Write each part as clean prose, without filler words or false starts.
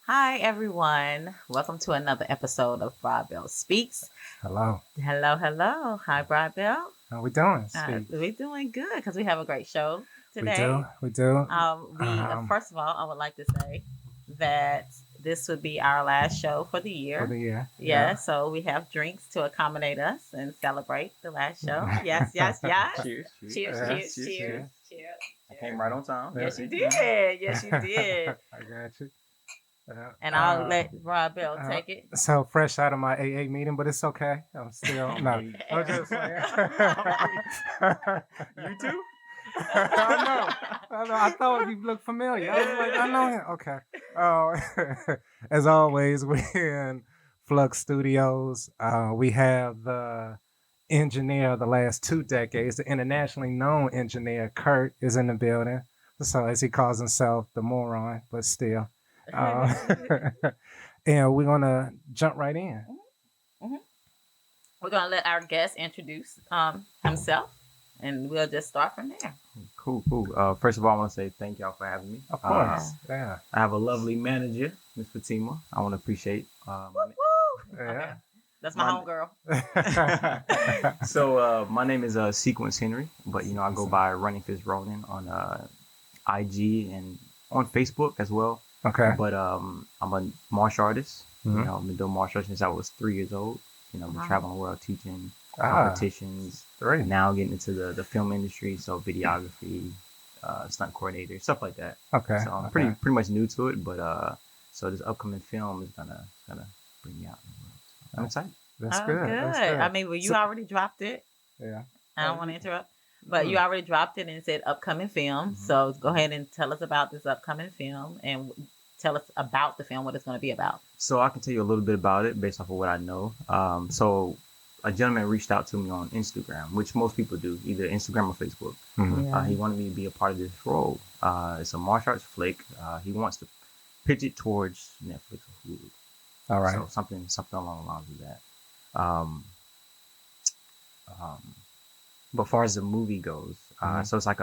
Hi, everyone. Welcome to another episode of Broadbell Speaks. Hello. Hello, hello. Hi, Broadbell. How we doing? Speak. We're doing good because we have a great show We today. do. We do. First of all, I would like to say that this would be our last show for the year. For the year. Yeah, so we have drinks to accommodate us and celebrate the last show. Yes, yes, yes. Cheers. Cheers, Yeah. cheers, Cheers, cheers, cheers. cheers. I came right on time. Yes, you did. Yes, you did. I got you. And I'll let Rob Bell take it. So fresh out of my AA meeting, but it's okay. I'm still no. I'm just saying. You too? I know. I thought you looked familiar. I was like, I know him. Okay. As always, we're in Flux Studios. We have the engineer of the last 2 decades, the internationally known engineer, Kurt, is in the building. So as he calls himself, the moron, but still. And we're gonna jump right in. Mm-hmm. We're gonna let our guest introduce himself, and we'll just start from there. Cool. First of all, I want to say thank y'all for having me. Of course, yeah. I have a lovely manager, Miss Fitima. I want to appreciate. Yeah, Yeah. that's my homegirl. So my name is Sequence Henry, but I go by Running Ronin on IG and on Facebook as well. Okay. But I'm a martial artist. Mhm. I've been doing martial arts since I was 3 years old. I've been Wow. traveling the world teaching Ah, competitions. 3. Now getting into the film industry, so videography, stunt coordinator, stuff like that. Okay. So I'm okay. pretty much new to it, but so this upcoming film is gonna bring me out in the world. So I'm excited. That's Oh, good. That's good. I mean, well, you So- already dropped it. Yeah. I don't want to interrupt, but you already dropped it and said upcoming film. So go ahead and tell us about this upcoming film and tell us about the film, what it's going to be about. So I can tell you a little bit about it based off of what I know. So a gentleman reached out to me on Instagram, which most people do, either Instagram or Facebook. Mhm. He wanted me to be a part of this role. It's a martial arts flick. He wants to pitch it towards Netflix or Hulu. All right. So something along the lines of that. But far as the movie goes, so it's like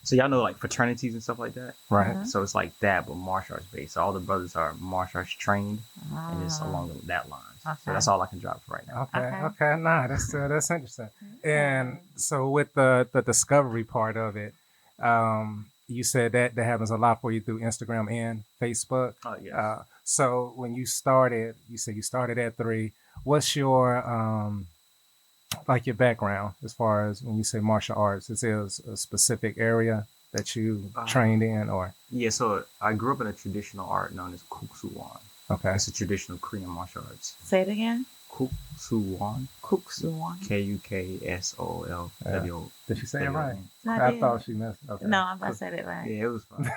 so y'all know like fraternities and stuff like that. Right. Mhm. So it's like that, but martial arts based. So all the brothers are martial arts trained, and it's Ah. along that line. Okay. So that's all I can drop for right now. Okay. Okay. Okay. Nah, that's interesting. And so with the discovery part of it, you said that happens a lot for you through Instagram and Facebook. Oh yeah. So when you started, you said you started at 3. What's your like your background as far as when you say martial arts? Is there a specific area that you trained in, or Yeah, so I grew up in a traditional art known as Kuksuwan. okay? It's a traditional Korean martial arts. Say it again. Kuksuwan. Kuksuwan. Kuksolw. Did she say it right? I I did. thought she messed. Okay. No, I said it right. Yeah, it was fun.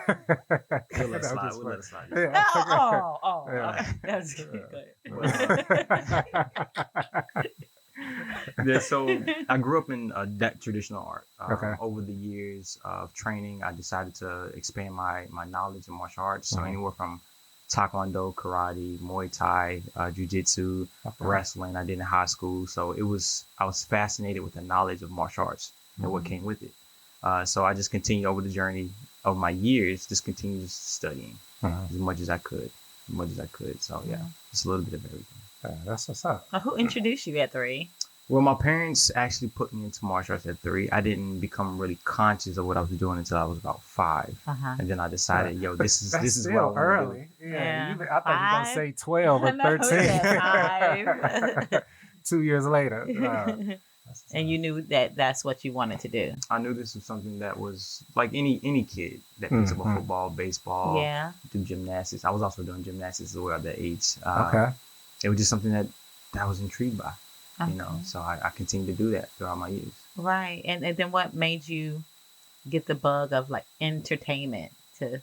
We'll let it slide. We'll let it slide. Yeah. Oh, Yeah. okay. That's good. Yeah, so I grew up in that traditional art. Okay. Over the years of training, I decided to expand my knowledge in martial arts. So anywhere from Taekwondo, karate, Muay Thai, Jiu-Jitsu, wrestling, I did in high school. So I was fascinated with the knowledge of martial arts and what came with it. So I just continued over the journey of my years, just continued studying as much as I could. So yeah, just a little bit of everything. That's what's up. Who introduced you at 3? Well, my parents actually put me into martial arts at 3. I didn't become really conscious of what I was doing until I was about 5. Uh-huh. And then I decided, yo, this is That's what I still want to do. early. Yeah. I thought you were gonna say 12 or No, yeah, 13. 2 years later. And you knew that that's what you wanted to do. I knew this was something that was like any kid that picks up a football, baseball, Yeah. do gymnastics. I was also doing gymnastics as well at that age. Okay. It was just something that I was intrigued by, Okay. so I continued to do that throughout my years. Right. And then what made you get the bug of like entertainment to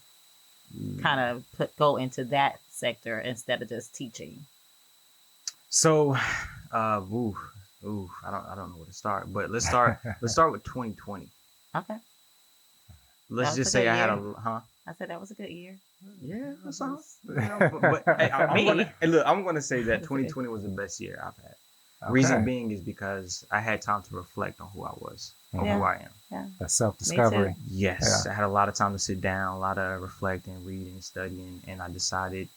kind of go into that sector instead of just teaching? So, I don't know where to start, but let's start with 2020. Okay. Let's That was just a say good I had year. I said that was a good year. Yeah, that's all. But hey, I'm gonna say that 2020 was the best year I've had. Okay. Reason being is because I had time to reflect on who I was, on Yeah. who I am. Yeah. That's self-discovery. Yes, I had a lot of time to sit down, a lot of reflecting, reading, studying, and I decided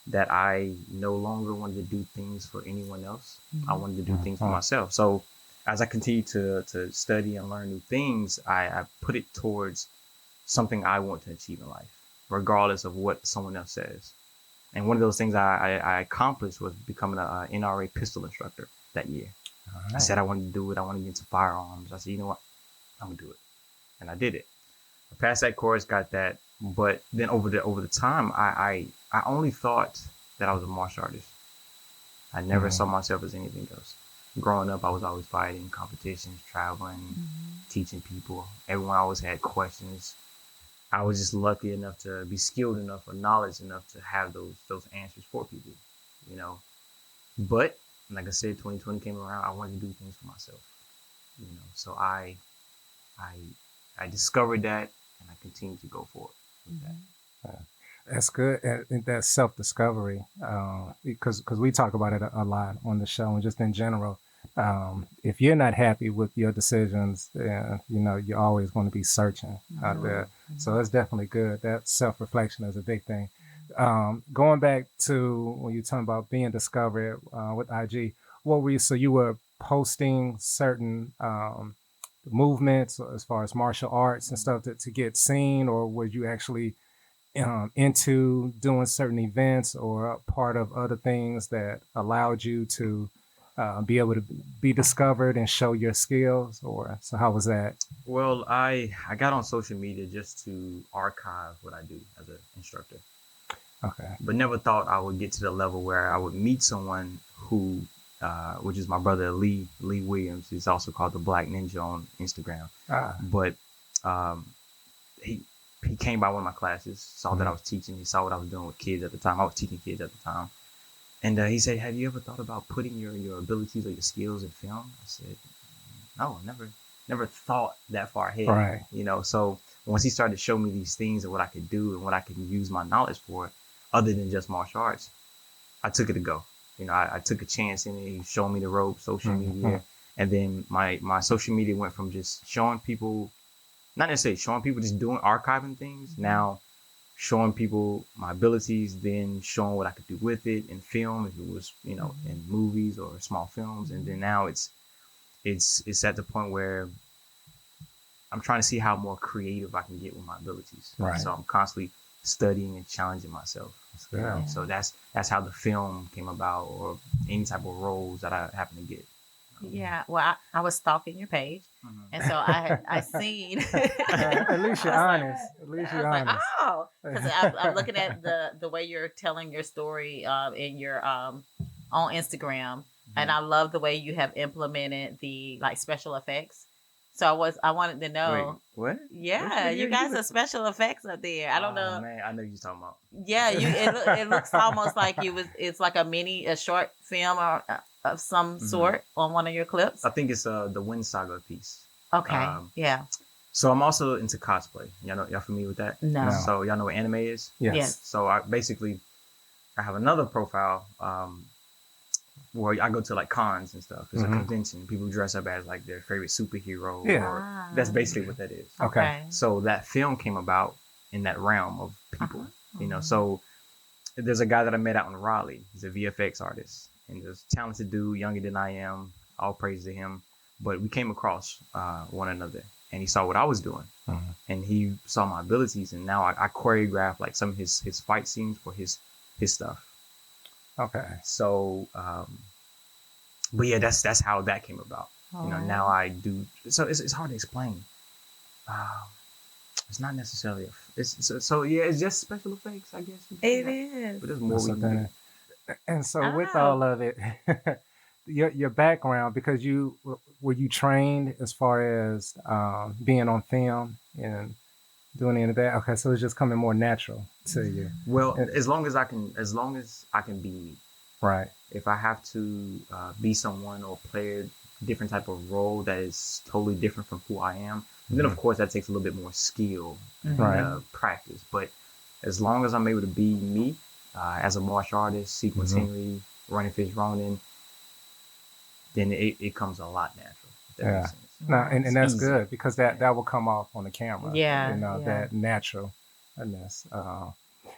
that I no longer wanted to do things for anyone else. I Mhm. wanted to do things for myself. So as I continued to study and learn new things, I put it towards something I want to achieve in life, regardless of what someone else says. And one of those things I accomplished was becoming a NRA pistol instructor that year. All I right. said I wanted to do it. I wanted to get into firearms. I said, you know what? I'm gonna do it, and I did it. I passed that course, got that. But then over the time, I only thought that I was a martial artist. I never saw myself as anything else. Growing up, I was always fighting, competitions, traveling, Mhm. teaching people. Everyone always had questions. I was just lucky enough to be skilled enough or knowledge enough to have those answers for people, you know. But like I said, 2020 came around. I wanted to do things for myself, you know. So I I discovered that, and I continue to go for it with that. That's good. And that's self-discovery, because we talk about it a lot on the show and just in general. If you're not happy with your decisions, you know you're always going to be searching out there. So it's definitely good. That self-reflection is a big thing. Going back to when you're talking about being discovered with IG, what were you? So you were posting certain movements as far as martial arts and stuff to get seen, or were you actually into doing certain events or a part of other things that allowed you to be able to be discovered and show your skills? Or so how was that? Well, I got on social media just to archive what I do as an instructor, Okay. but never thought I would get to the level where I would meet someone who, which is my brother Lee Williams. He's also called the Black Ninja on Instagram. Ah, But um, he he came by one of my classes, saw that I was teaching. He saw what I was doing with kids at the time. I was teaching kids at the time, and he said, "Have you ever thought about putting your abilities or your skills in film?" I said, "No, never thought that far ahead." right. You know, so once he started to show me these things and what I could do and what I could use my knowledge for, other than just martial arts, I took it to go. You know, I took a chance in it. He showed me the ropes, social media, and then my social media went from just showing people, not necessarily showing people, just doing archiving things. Now showing people my abilities, then showing what I could do with it in film, if it was, you know, in movies or small films, and then now it's at the point where I'm trying to see how more creative I can get with my abilities. Right. So I'm constantly studying and challenging myself. You know? Yeah. So that's how the film came about, or any type of roles that I happen to get. Yeah, well, I was stalking your page, and so I seen. At least you're honest. At least I you're was like, honest. oh, because I'm looking at the way you're telling your story in your on Instagram, and I love the way you have implemented the like special effects. So I wanted to know. Wait, what? Yeah, you guys are special effects up there. I don't know. Man, I know you're talking about. Yeah, it looks almost like it's like a short film or of some sort on one of your clips. I think it's the Wind Saga piece. Okay. Yeah. So I'm also into cosplay. Y'all familiar with that? No. So y'all know what anime is? Yes. Yes. So I have another profile where I go to like cons and stuff. It's a convention. People dress up as like their favorite superhero. Yeah. Or that's basically what that is. Okay. So that film came about in that realm of people. You know, so there's a guy that I met out in Raleigh. He's a VFX artist, and he's a talented dude, younger than I am. All praise to him. But we came across one another, and he saw what I was doing, and he saw my abilities, and now I choreograph like some of his fight scenes for his stuff. Okay. So, but yeah, that's how that came about. You know, now I do. So it's hard to explain. It's not necessarily so yeah. It's just special effects, I guess. It is. But there's more we can do. And so with all of it, your background, because were you trained as far as being on film and doing any of that? Okay, so it's just coming more natural to you. Well, as long as I can be me. Right. If I have to be someone or play a different type of role that is totally different from who I am, then of course that takes a little bit more skill and practice. But as long as I'm able to be me as a martial artist, sequentially, running fish Ronin, then it comes a lot natural. If that makes sense. No, and that's easy. good because that will come off on the camera. Yeah, You know, yeah. that naturalness.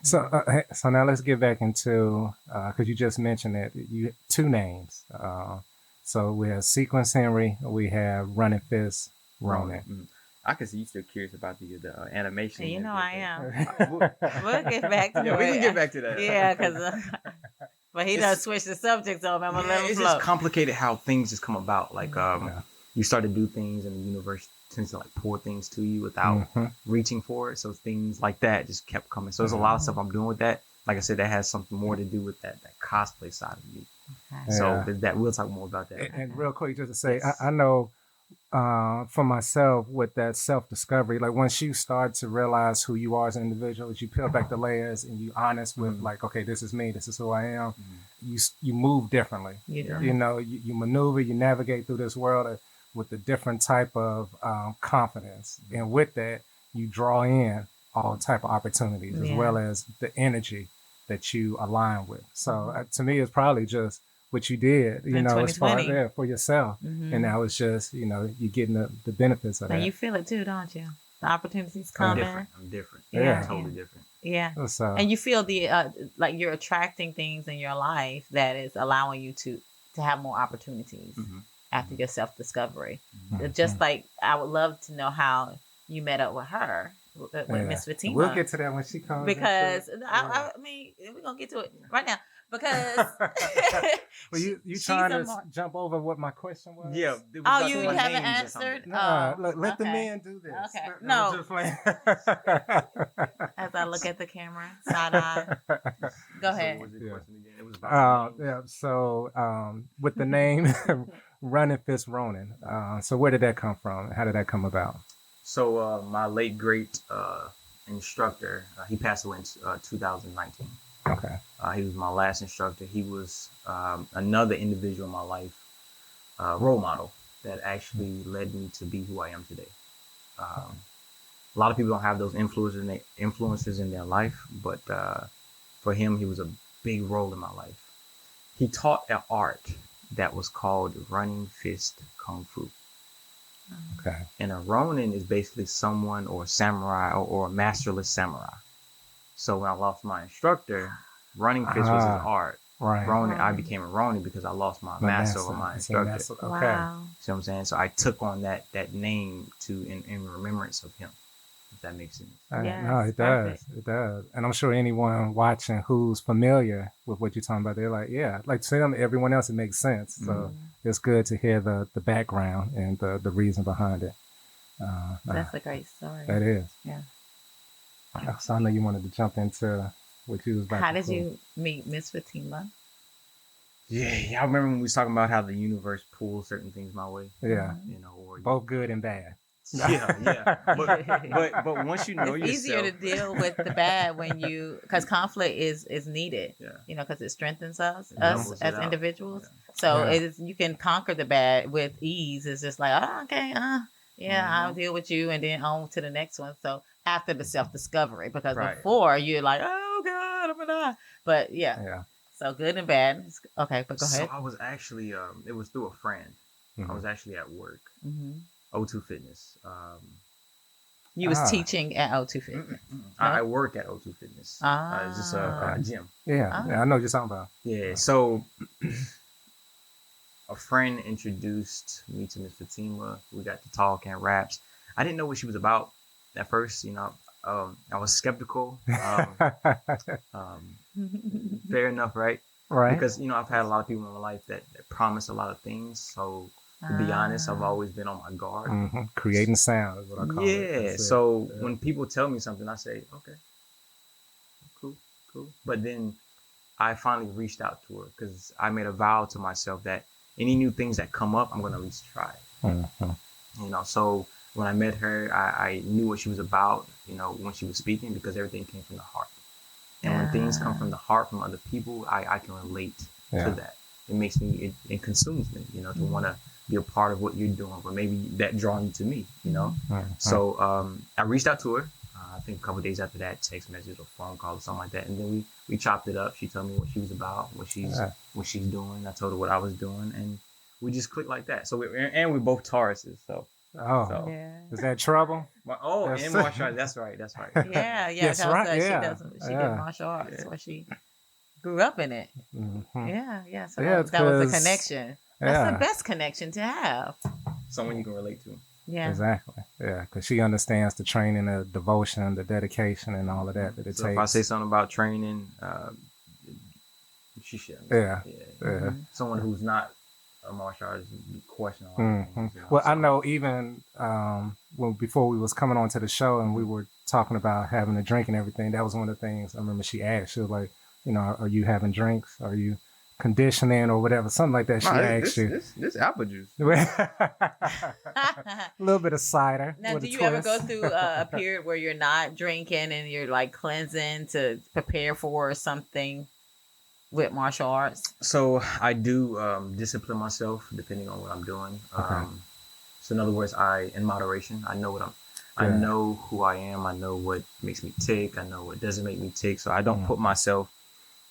So, so now let's get back into because you just mentioned that you two names. So we have Sequence Henry, we have Running Fist Ronin. Mm. I can see you still curious about the animation. You and know I everything. am. We'll We'll get back to Yeah, we it. can get back to that. Yeah, because but he done switched the subject, so I'm gonna let him It's flow. just complicated how things just come about. Like Yeah. you start to do things, and the universe tends to like pour things to you without reaching for it. So things like that just kept coming. So there's a lot of stuff I'm doing with that. Like I said, that has something more to do with that cosplay side of me. Okay. So that we'll talk more about that. And real quick, just to say, I know for myself with that self-discovery, like once you start to realize who you are as an individual, as you peel back the layers and you honest with like, okay, this is me, this is who I am, you move differently. You know, you maneuver, you navigate through this world with a different type of confidence. And with that, you draw in all type of opportunities as well as the energy that you align with. So to me, it's probably just what you did, you In know, as far 2020. as for yourself. And now it's just, you know, you're getting the benefits of And that. you feel it too, don't you? The opportunities I'm coming. different. Yeah. Totally different. Yeah. So, And you feel the like you're attracting things in your life that is allowing you to have more opportunities after your self-discovery. Just like I would love to know how you met up with her, with Miss Fatima. we'll get to that when she comes. Because I mean, we're gonna get to it right now. Because well, you she's trying a to jump over what my question was? Yeah. Oh, you haven't answered? Nah, Oh, look, let the okay. men do this. Okay. No, No. just playing. As I look at the camera, side eye. Go ahead. So what was the question again? It was about Yeah. So, with the name Running Fist Ronin, so where did that come from? How did that come about? So my late great instructor, he passed away in 2019. Okay. He was my last instructor. He was another individual in my life, role model that actually led me to be who I am today. A lot of people don't have those influences in their life, but for him, he was a big role in my life. He taught an art that was called running fist kung fu. Okay. And a Ronin is basically someone or a samurai or a masterless samurai. So when I lost my instructor, running fist was his art. Right. Ronin, I became a Ronin because I lost my master or my instructor. Okay. Wow. See what I'm saying? So I took on that name in remembrance of him. If that makes sense. Yes, No, it perfect. does. It does. And I'm sure anyone watching who's familiar with what you're talking about, they're like, yeah, like to them, everyone else, it makes sense. So it's good to hear the background and the reason behind it. That's a great story. That is. Yeah. So I know you wanted to jump into what you was about How to did say. you meet Miss Fatima? Yeah, I remember when we was talking about how the universe pulls certain things my way. Yeah. You know, or Both good and bad. yeah. But once you know It's easier to yourself, deal with the bad when because conflict is needed. Yeah. You know, because it strengthens us levels it as out. individuals. Yeah. So Yeah. you can conquer the bad with ease. It's just like, oh, okay, I'll deal with you, and then on to the next one. So after the self discovery, because Right. before you're like, oh God, I'm gonna die. But Yeah. so good and bad. Okay, but go So ahead. I was actually, it was through a friend. Mhm. I was actually at work, Hmm. O2 Fitness. You was Ah. teaching at O2 Fit. I work at O2 Fitness. It's just Ah. a gym. Yeah. Ah. Yeah. I know what you're talking about. Yeah. So a friend introduced me to Miss Fitima. We got to talk and raps. I didn't know what she was about at first. You know, I was skeptical. Fair enough, right? Right. Because I've had a lot of people in my life that promise a lot of things. So to be honest, I've always been on my guard. Creating sound is what I call it. Yeah. That's it. So Yeah. when people tell me something, I say, okay, cool. But then I finally reached out to her because I made a vow to myself that any new things that come up, I'm gonna at least try. So when I met her, I knew what she was about. When she was speaking, because everything came from the heart. And when things come from the heart from other people, I can relate to that. It makes me, it consumes me, to want to be a part of what you're doing, or maybe that drawing you to me, So I reached out to her. I think a couple of days after that, text message or phone call or something like that, and then we chopped it up. She told me what she was about, what she's doing. I told her what I was doing, and we just clicked like that. So we're both Tauruses, so Oh, So, Yeah. is that trouble? That's- and martial arts. That's right. That's right. Yeah, yeah. Yes, Tell us right, that yeah, she yeah. did martial arts Yeah. where she grew up in it. Mhm. Yeah, yeah. So Yeah, that was a 'cause- connection. That's the Yeah, best connection to have. Someone you can relate to. Yeah. exactly. Yeah, because she understands the training, the devotion, the dedication, and all of that it So takes. if I say something about training, she should. Yeah, Yeah. yeah. Mhm. Someone who's not a martial artist question all Mhm. things. You know, Well, I so- know even when before we was coming onto the show and we were talking about having a drink and everything, that was one of the things I remember she asked. She was like, you know, are you having drinks? Are you conditioning or whatever? Something like that. She asked you. This apple juice. A little bit of cider. Now, with do a you ever go twist. through a period where you're not drinking and you're like cleansing to prepare for something with martial arts? So I do discipline myself depending on what I'm doing. Okay. So in other words, in moderation. I know I Yeah. know who I am. I know what makes me tick. I know what doesn't make me tick. So I don't put myself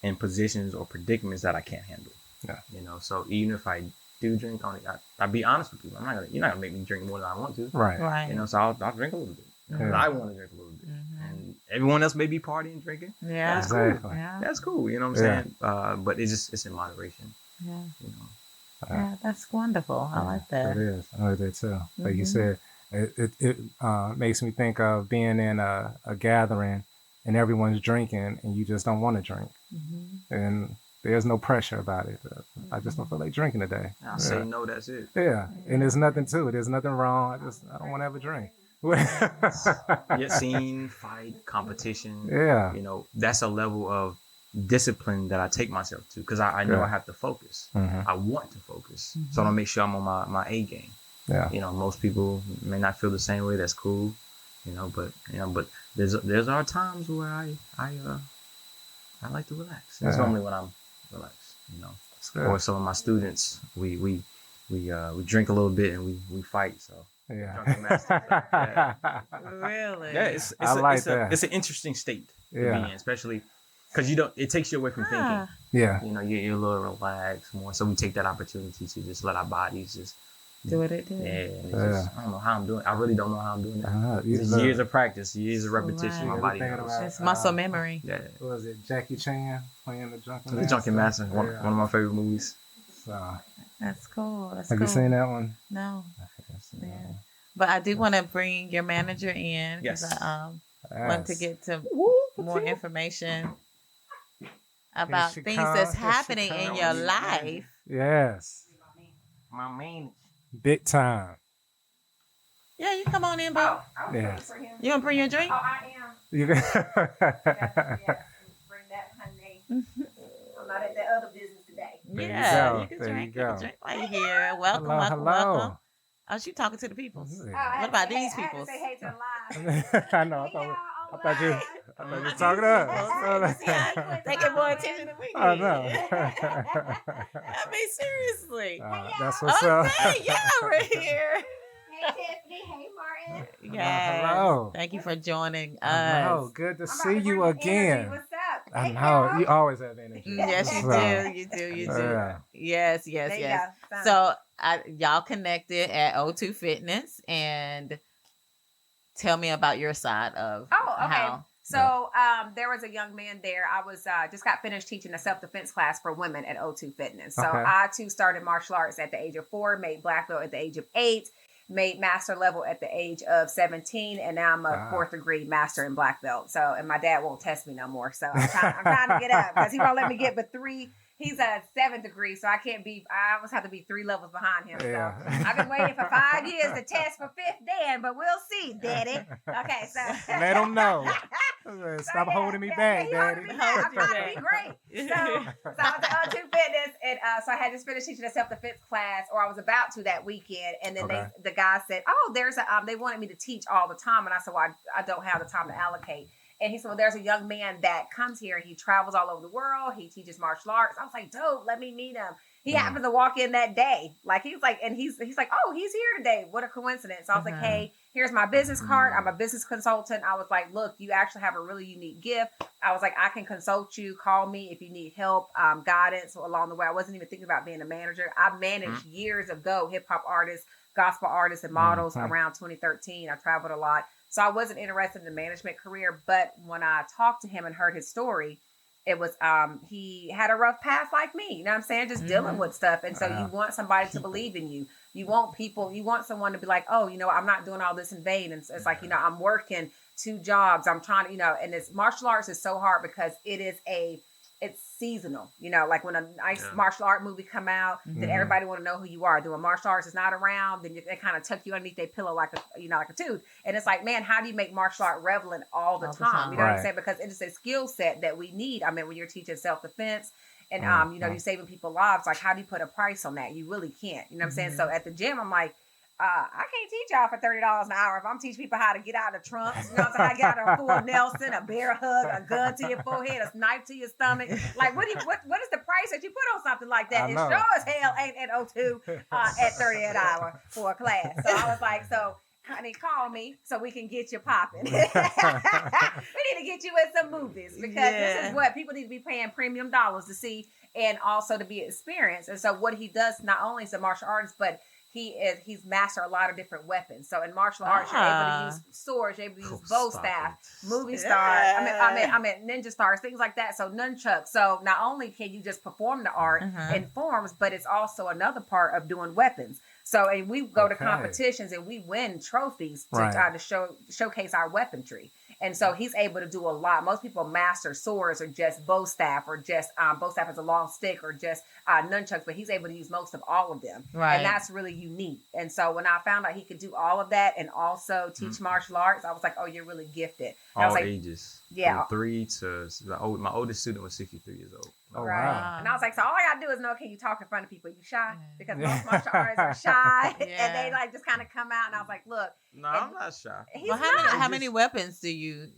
in positions or predicaments that I can't handle. Yeah. You know. So even if I do drink, I'll be honest with you. You're not gonna make me drink more than I want to. Right. Right. You know. So I'll drink a little bit. Because Yeah. I want to drink a little bit. Mhm. And everyone else may be partying, drinking. Yeah. That's cool. Exactly. Yeah. That's cool. You know what I'm Yeah. saying? But it's in moderation. Yeah. You know. Yeah. That's wonderful. I like that. It is. I like that too. Like you Mhm. said, it makes me think of being in a gathering and everyone's drinking and you just don't want to drink. Mhm. And there's no pressure about it. I just don't feel like drinking today. I'll say no, that's it. Yeah. And there's nothing to it. There's nothing wrong. I don't want to have a drink. Yet scene, fight, competition. Yeah. You know, that's a level of discipline that I take myself to because I know Yeah. I have to focus. Mhm. I want to focus. So I want to make sure I'm on my A game. Yeah. You know, most people may not feel the same way. That's cool. But there's are times where I like to relax. That's Yeah. normally when I'm relaxed. You know. That's good. Or some of my students, we drink a little bit and we fight. So drunken master. Yeah. Really? yeah, it's I like it's that. it's an interesting state to Yeah. be in, especially because it takes you away from thinking. Ah, Yeah. You know, you're a little relaxed more. So we take that opportunity to just let our bodies just do what it do. and Yeah. just, I don't know how I'm doing. I really don't know how I'm doing that. It's Look, years of practice, years of repetition. Right. My body Thinking knows. about- It's muscle memory. Yeah, what was it Jackie Chan playing the Drunken the Master? Drunken Master, one Yeah. of my favorite movies. So, That's cool. That's have cool. you seen that one? No. I've seen that Yeah. one. But I do want to bring your manager in because Yes. I want to Yes. get to more information about she things come? that's Here she happening in come. your life. Yes. My main. Big time. Yeah, you come on in, bro. I was Yeah. waiting for him. You want to bring your drink? Oh, I am. You Yes, bring that, honey. I'm not at that other business today. There you Yeah, go. you can There you drink. You go. can drink while you're here. Welcome, Hello, welcome, hello. welcome. Oh, she talking to the people. Yeah. Oh, I had What to about say these hey- I had to peoples? say hey to the live. I know. I Hey, y'all, thought online. you were talking to us. See how they get more attention than we I get. know. I mean, seriously. That's what's up. Okay, yeah, we're here. Hey, Tiffany. Hey, Martin. Yes. Hello. Thank you for joining us. I know. Good to I'm about see to you bring the energy. again. What's up? I Hey, know. girl. You always have energy. Yes, you So, do. You do. You do. Yeah. Yes, There yes, you yes. go. So y'all connected at O2 Fitness, and tell me about your side of Oh, okay. how. So there was a young man there. I was just got finished teaching a self-defense class for women at O2 Fitness. So Okay. I too started martial arts at the age of 4, made black belt at the age of 8, made master level at the age of 17, and now I'm a Wow. 4th degree master in black belt. So, and my dad won't test me no more. So I'm trying to get up because he won't let me get but 3. He's a 7th degree, so I can't be. I always have to be 3 levels behind him. Yeah. So I've been waiting for 5 years to test for 5th Dan, but we'll see, Daddy. Okay, so Let him know. So, Stop yeah, holding me yeah, back, he holding Daddy. me back. I'm Hold you trying to be great. So I was at O2 Fitness, and so I had just finished teaching a self-defense class, or I was about to that weekend, and then Okay. the guy said, "Oh, there's a." They wanted me to teach all the time, and I said, "Well, I don't have the time to allocate." And he said, "Well, there's a young man that comes here, and he travels all over the world. He teaches martial arts." I was like, "Dope, let me meet him." He Mhm. happened to walk in that day, like he's like, and he's like, "Oh, he's here today. What a coincidence!" So I was like, Mhm. "Hey, here's my business card. I'm a business consultant." I was like, "Look, you actually have a really unique gift." I was like, "I can consult you. Call me if you need help, guidance along the way." I wasn't even thinking about being a manager. I managed years ago hip hop artists, gospel artists and models Mhm. around 2013. I traveled a lot. So I wasn't interested in the management career, but when I talked to him and heard his story, it was he had a rough past like me. You know what I'm saying? Just dealing with stuff. And so you want somebody to believe in you. You want someone to be like, oh, I'm not doing all this in vain. And it's like, I'm working 2 jobs. I'm trying to, and this martial arts is so hard because it's seasonal, like when a nice martial art movie come out, then everybody want to know who you are. Then when martial arts is not around, then they kind of tuck you underneath their pillow like a tooth. And it's like, man, how do you make martial art relevant all the time? You know what I'm saying? Because it is a skill set that we need. I mean, when you're teaching self-defense and, you're saving people's lives, like how do you put a price on that? You really can't, you know what I'm saying? So at the gym, I'm like, I can't teach y'all for $30 an hour if I'm teaching people how to get out of trunks, how to get out of a full Nelson, a bear hug, a gun to your forehead, a knife to your stomach. Like, what is the price that you put on something like that? It sure as hell ain't at O2 at 30 an hour for a class. So I was like, honey, call me so we can get you popping. We need to get you in some movies because this is what people need to be paying premium dollars to see and also to be experienced. And so what he does, not only is a martial artist, but he's mastered a lot of different weapons. So in martial arts, you're able to use swords, you're able to use bow staff, movie stars, I mean ninja stars, things like that. So nunchucks. So not only can you just perform the art in forms, but it's also another part of doing weapons. So and we go to competitions and we win trophies to showcase our weaponry. And so he's able to do a lot. Most people master swords or just bow staff or just bow staff as a long stick or just nunchucks, but he's able to use most of all of them. Right. And that's really unique. And so when I found out he could do all of that and also teach martial arts, I was like, oh, you're really gifted. And all I was like, ages. Yeah. From 3 to my oldest student was 63 years old. Oh, right. wow. And I was like, so all I gotta do is know, can you talk in front of people? You shy? Because most martial artists are shy and they like just kind of come out. And I was like, look. No, I'm not shy. He's well, how many weapons do you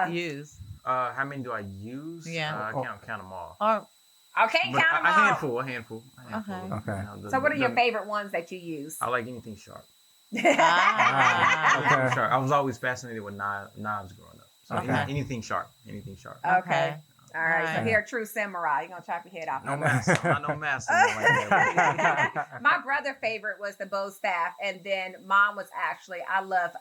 use? How many do I use? Yeah. Count them all. I can't count them all. A handful. Okay. So what are your favorite ones that you use? I like anything sharp. Okay. Sharp. I was always fascinated with knives growing up. So anything sharp. Okay. All right. So here, true samurai. You're going to chop your head off. No master. I'm not no master. My brother's favorite was the bow staff. And then mom was actually, I love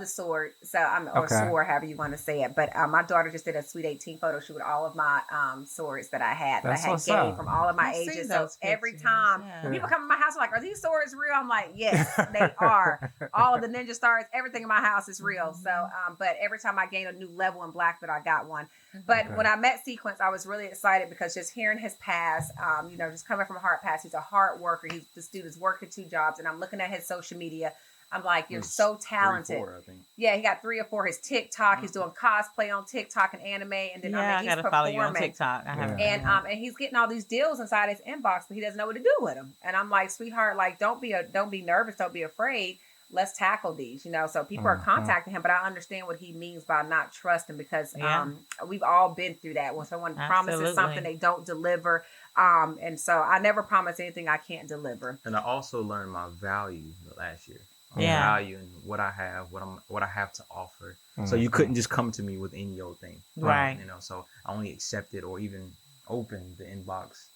the sword. So or sword, however you want to say it. But my daughter just did a Sweet 18 photo shoot with all of my swords that I had. That I had gained from all of my ages. So every time people come to my house, they're like, are these swords real? I'm like, yes, they are. All of the ninja stars, everything in my house is real. So, but every time I gain a new level in black belt, I got one. But when I met Sequence, I was really excited because just hearing his past, just coming from a hard past, he's a hard worker. This dude is working 2 jobs, and I'm looking at his social media. I'm like, you're so talented. 3 or 4, I think. Yeah, he got 3 or 4. His TikTok, he's doing cosplay on TikTok and anime, and then I gotta follow you on TikTok. I haven't. And he's getting all these deals inside his inbox, but he doesn't know what to do with them. And I'm like, sweetheart, like don't be nervous, don't be afraid. Let's tackle these, So people are contacting him, but I understand what he means by not trusting because we've all been through that. When someone promises something, they don't deliver. And so I never promise anything I can't deliver. And I also learned my value the last year. Value and what I have, what I have to offer. So you couldn't just come to me with any old thing, right? So I only accepted or even opened the inbox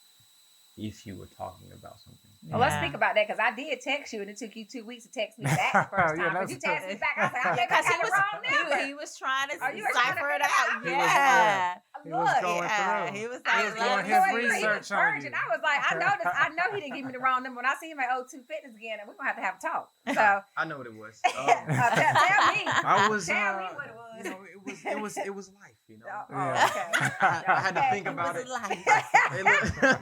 if you were talking about something. Well, let's speak about that because I did text you and it took you 2 weeks to text me back the first time. But you texted me back. I said, I think I got the wrong number. He was trying to cipher it out. Yeah. He was going through. He was doing his research on you. I was like, I know he didn't give me the wrong number. When I see him at O2 Fitness again, we're going to have a talk. So I know what it was. tell me. I was. Tell me what it was. It was life. Okay. I had to think about it. You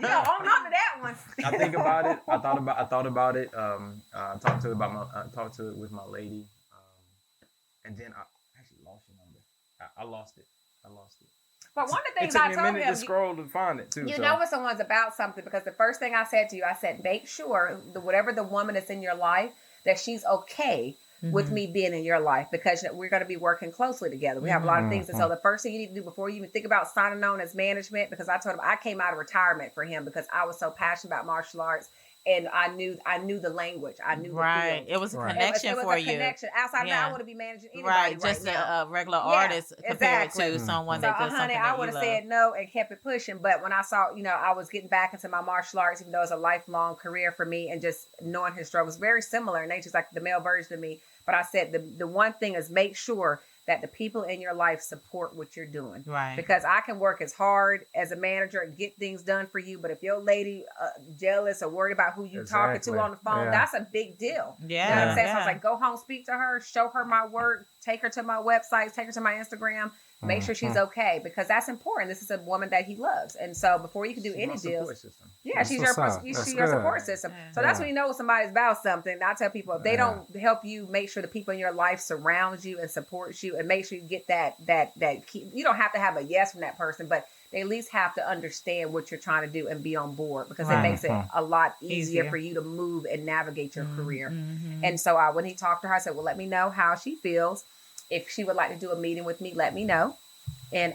don't own up to that one. I think about it. I thought about it. I talked to it with my lady, and then I actually lost your number. I lost it. But one of the things I told him, it took me a minute to scroll to find it too. You know when someone's about something because the first thing I said to you, I said, make sure whatever the woman that's in your life that she's okay with me being in your life because we're going to be working closely together. We have a lot of things. And so the first thing you need to do before you even think about signing on as management, because I told him I came out of retirement for him because I was so passionate about martial arts and I knew the language. I knew the Right. field. It was a Right. connection It was for a you. connection. Outside of that, Yeah. I wouldn't be managing anybody Right. Just now. a regular Yeah, artist compared exactly. to someone So, that does honey, something I that would you have love. said no and kept it pushing. But when I saw, I was getting back into my martial arts, even though it's a lifelong career for me, and just knowing his struggles, very similar in nature, like the male version of me. But I said the one thing is make sure that the people in your life support what you're doing. Right. Because I can work as hard as a manager and get things done for you, but if your lady jealous or worried about who you talking to on the phone, that's a big deal. Yeah. You know what I'm saying? Yeah. So I was like, go home, speak to her, show her my work, take her to my website, take her to my Instagram, make sure she's okay, because that's important. This is a woman that he loves. And so before you can do any deals, That's she's what's your up. she's That's your good. support system. Yeah. So that's when you know somebody's about something. I tell people, if they don't help you, make sure the people in your life surround you and support you, and make sure you get that key. You don't have to have a yes from that person, but they at least have to understand what you're trying to do and be on board, because it makes it a lot easier for you to move and navigate your career. And so when he talked to her, I said, well, let me know how she feels. If she would like to do a meeting with me, let me know. And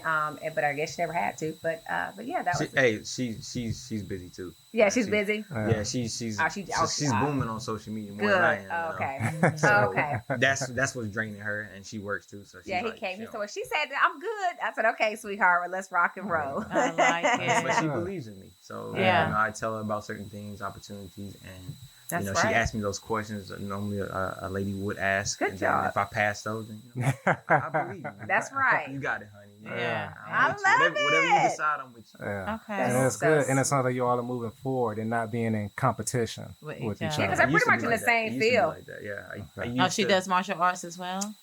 but I guess she never had to. But yeah, that was. She's busy too. Yeah, she's busy. Yeah, she's booming on social media more than I am. Oh, okay. So Okay. That's what's draining her, and she works too. So He came. He said, well, she said I'm good. I said, okay, sweetheart, well, let's rock and roll. I like it. But she believes in me. So I tell her about certain things, opportunities, and That's she right. asked me those questions that normally a lady would ask. Good and job. Then if I pass those, then I believe you. That's right. You got it, honey. Yeah. I with you. love Whatever you it. decide, I'm with you. Yeah. Okay. And it's So good. And it's something that you all are moving forward and not being in competition With with each each other. other. because they're It used pretty to much be in the same like that. It used to be field. like that. Yeah. I Oh, used she to- does martial arts as well?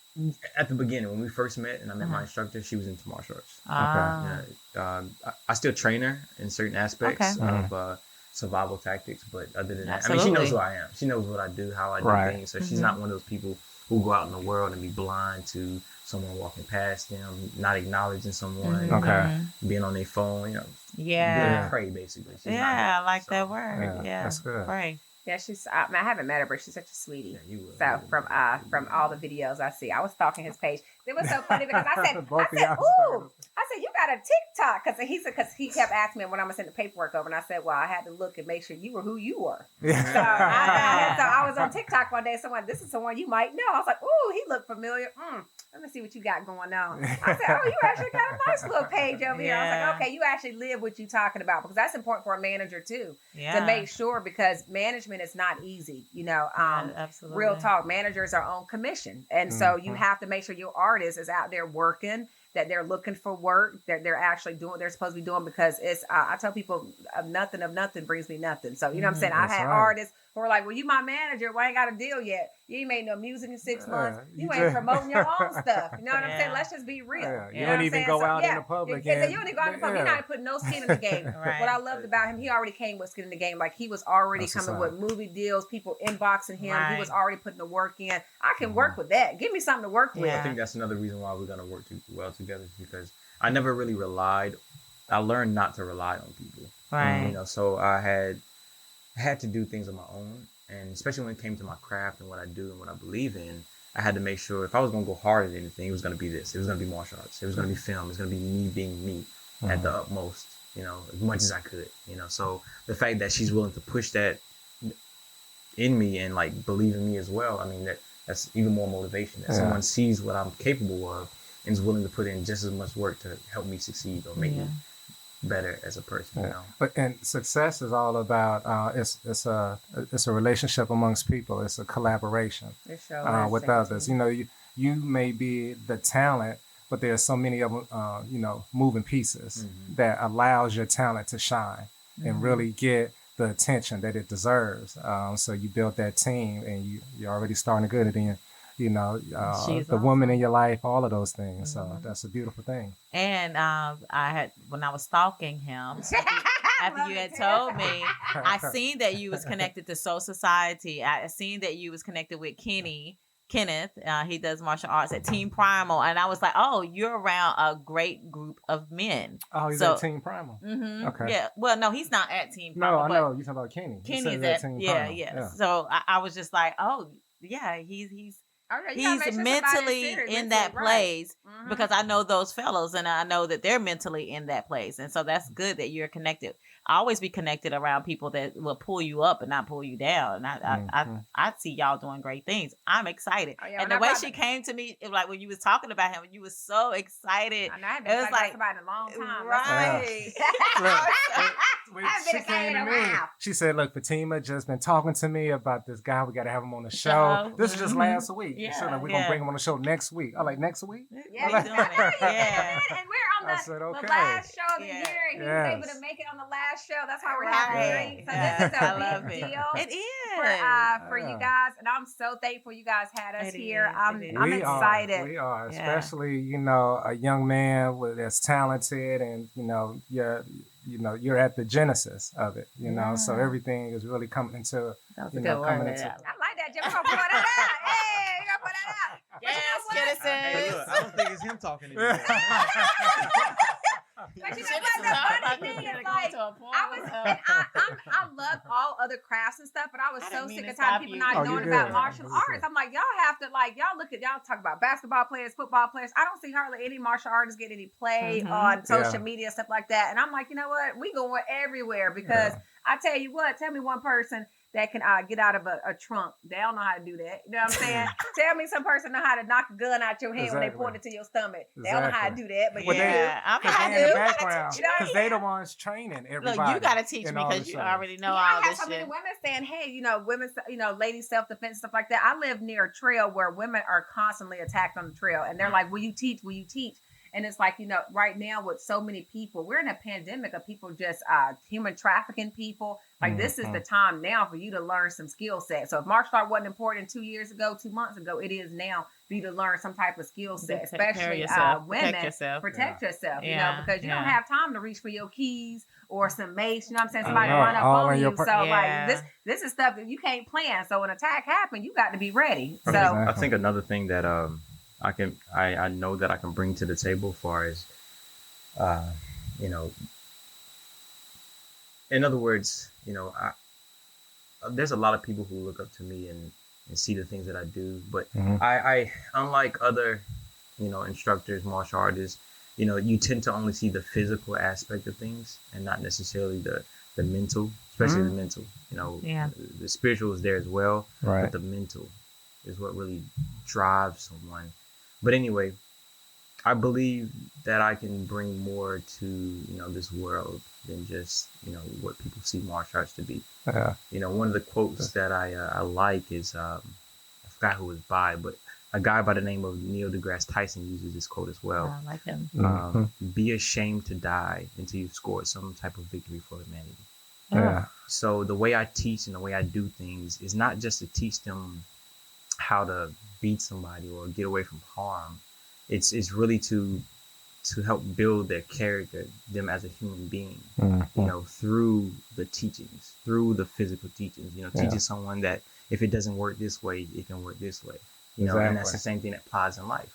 At the beginning, when we first met and I met my instructor, she was into martial arts. Ah. Yeah, I still train her in certain aspects Okay. of survival tactics, but other than that, Absolutely. I mean, she knows who I am. She knows what I do, how I do Right. things. So she's not one of those people who go out in the world and be blind to someone walking past them, not acknowledging someone, Okay. being on their phone, Yeah. being prey basically. She's not Yeah, I like so, that word. Yeah. That's good. Pray. Yeah, I haven't met her, but she's such a sweetie. Yeah, you would. So from all the videos I see, I was stalking his page. It was so funny because I said, Both of y'all ooh, I said, you got a TikTok, because he kept asking me when I'm gonna send the paperwork over, and I said, well, I had to look and make sure you were who you were. So I was on TikTok one day. This is someone you might know. I was like, ooh, he looked familiar. Let me see what you got going on. I said, oh, you actually got a nice little page over here. I was like, okay, you actually live what you're talking about, because that's important for a manager too, Yeah. to make sure, because management is not easy. Absolutely. Real talk, managers are on commission, and so you have to make sure your artist is out there working, that they're looking for work, that they're actually doing what they're supposed to be doing, because it's I tell people of nothing brings me nothing. So you know what I'm saying? I had artists who were like, well, you my manager, well, I ain't got a deal yet, you ain't made no music in 6 months, you ain't promoting your own stuff, you know what I'm saying? Let's just be real. Yeah. You You know don't what I'm even saying? go So, out in the public. you don't even go out in the public. He's not putting no skin in the game. Right. What I loved about him, he already came with skin in the game. Like, he was already That's what's coming up. with movie deals, people inboxing him. Right. He was already putting the work in. I can work with that. Give me something to work with. Yeah. I think that's another reason why we're gonna work well together, because I never really relied. I learned not to rely on people. Right. So I had to do things on my own, and especially when it came to my craft and what I do and what I believe in, I had to make sure if I was gonna go hard at anything, it was gonna be this. It was gonna be martial arts. It was gonna be film. It was gonna be me being me at the utmost. As much as I could. So the fact that she's willing to push that in me and like believe in me as well, I mean that's even more motivation. That someone sees what I'm capable of and is willing to put in just as much work to help me succeed or make me better as a person. But and success is all about it's a relationship amongst people. It's a collaboration with others. You may be the talent, but there are so many of them, moving pieces that allows your talent to shine and really get the attention that it deserves. So you build that team, and you're already starting to get it in. The awesome. woman in your life, all of those things. So that's a beautiful thing. And when I was stalking him, after you had told me, I seen that you was connected to Soul Society. I seen that you was connected with Kenneth. He does martial arts at Team Primal, and I was like, oh, you're around a great group of men. Oh, he's at Team Primal. Mm-hmm. Okay. Yeah. Well, no, he's not at Team Primal. No, I know you're talking about Kenny. Kenny's at Team Primal. Yeah. So I was just like, oh, yeah, he's Okay, you gotta he's make sure somebody's mentally serious, in mentally, that right. place Mhm. because I know those fellows and I know that they're mentally in that place. And so that's good that you're connected. I always be connected around people that will pull you up and not pull you down. And I see y'all doing great things. I'm excited. Oh, yeah, and when the I way brought she the- came to me, like when you was talking about him, you was so excited. I know I haven't It been was excited about like, somebody in a long time. right. When I've been she came to excited me, a while. she said, "Look, Fatima just been talking to me about this guy. We got to have him on the show. So, This is just last week. Yeah, so like, we're yeah. gonna bring him on the show next week. I'm like, next week? Yeah, We you doing know, it. Yeah. and we're on I the, said, the okay. last show of the Yeah. year, and he was Yes. able to make it on the last show. That's why we're Right. having drinks. So this is I a love big it. deal. It is. For you Yeah. guys, and I'm so thankful you guys had us It here. is, I'm it is. I'm We excited. We are, Yeah. especially a young man that's talented, and you're at the genesis of it. So Yeah. everything is really coming into. That was You a know, good coming word. into- I like that, Jim. We're gonna put that out. Hey, we're gonna put that out. But you know Yes, what? get us Hey, in. look, I don't think it's him talking anymore. But you know what? The funny thing is, like, I love all other crafts and stuff, but I was I so didn't mean sick to of tired stop of people you. not Oh, knowing you're about good. martial You're arts. good. I'm like, y'all have to y'all look at y'all talk about basketball players, football players. I don't see hardly any martial artists get any play Mhm. on social Yeah. media, stuff like that. And I'm like, you know what? We going everywhere because I tell you what, tell me one person that can get out of a trunk. They don't know how to do that. You know what I'm saying? Tell me some person know how to knock a gun out your head when they Exactly. point it to your stomach. They don't know how to do that, but Well, you they- do. Yeah, I'm Because I they in the do. background. You know, Because they the ones training everybody. Look, you got to teach in me all the because you shows. already know Yeah, all I have this so many shit. women saying, hey, women, ladies self-defense, stuff like that. I live near a trail where women are constantly attacked on the trail. And they're like, will you teach? Will you teach? And it's like, right now with so many people, we're in a pandemic of people just human trafficking people. Like this is the time now for you to learn some skill set. So if martial art wasn't important 2 years ago, 2 months ago, it is now for you to learn some type of skill set, Take care of especially yourself. women. Protect yourself. Protect yourself, Yeah, because you don't yeah. have time to reach for your keys or some mace. You know what I'm saying? I Somebody know, run up all on in you. your per- So Yeah. like this is stuff that you can't plan. So when attack happens, you got to be ready. So Exactly. I think another thing that I know that I can bring to the table far as in other words, there's a lot of people who look up to me and see the things that I do, but Mhm. I unlike other instructors, martial artists, you tend to only see the physical aspect of things and not necessarily the mental, especially the mental. Yeah. The spiritual is there as well, Right. but the mental is what really drives someone. But anyway, I believe that I can bring more to this world than just what people see martial arts to be. Yeah. One of the quotes that I like is I forgot who it was by, but a guy by the name of Neil deGrasse Tyson uses this quote as well. I like him. Be ashamed to die until you've scored some type of victory for humanity. Yeah. So the way I teach and the way I do things is not just to teach them how to beat somebody or get away from harm. It's really to help build their character, them as a human being, through the teachings, through the physical teachings, teaching someone that if it doesn't work this way, it can work this way, and that's Exactly. the same thing that applies in life.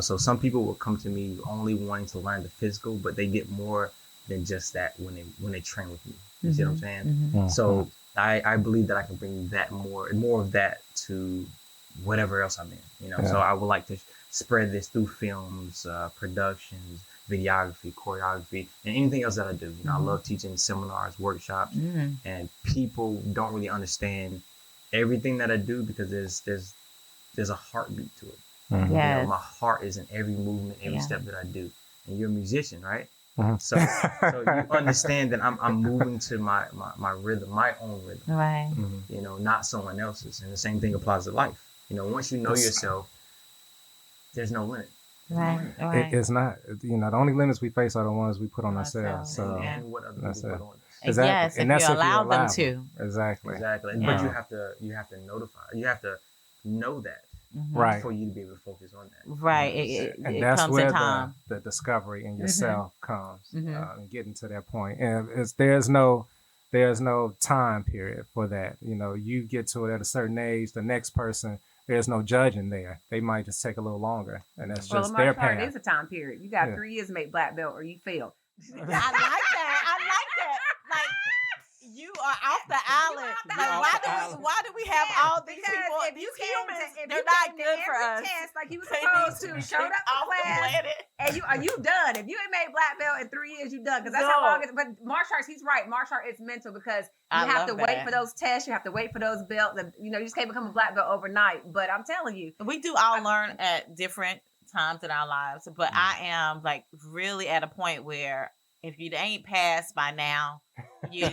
So some people will come to me only wanting to learn the physical, but they get more than just that when they train with me. You see what I'm saying? Mhm. So I believe that I can bring that more of that to whatever else I'm in, So I would like to spread this through films, productions, videography, choreography, and anything else that I do. I love teaching seminars, workshops, and people don't really understand everything that I do because there's a heartbeat to it. Mhm. Yes. My heart is in every movement, every step that I do. And you're a musician, right? Mhm. So you understand that I'm moving to my rhythm, my own rhythm. Right. Mhm. Not someone else's. And the same thing applies to life. Once you know yourself, there's no limit. Right. Right. It's not. The only limits we face are the ones we put on ourselves. Ourselves, So yeah. And what other That's people it. put on us. Exactly. Yes, And if that's you if you allow them allow to. Exactly. Exactly. Yeah. But you have to notify. You have to know that Mhm. Right. for you to be able to focus on that. Right. It And that's comes where in time. the discovery in yourself comes, Mhm. and getting to that point. And there's no time period for that. You get to it at a certain age. The next person, there's no judging there. They might just take a little longer, and that's well, just the their martial art path. is a time period. You got Yeah. 3 years to make black belt or you fail. I like that. Like you are off the island the Like, hospital. why do we have all these Because people? if you These came humans, to, if they're you not came to good for every us. test like you was They supposed need to, be showed kicked up off to the class, planet. and you done. If you ain't made black belt in 3 years, you done. Because that's how No. long. But martial arts, he's right. Martial art is mental because you I have to love wait that. for those tests. You have to wait for those belts, and you just can't become a black belt overnight. But I'm telling you, We do all learn at different times in our lives, but I am like really at a point where if you ain't passed by now, you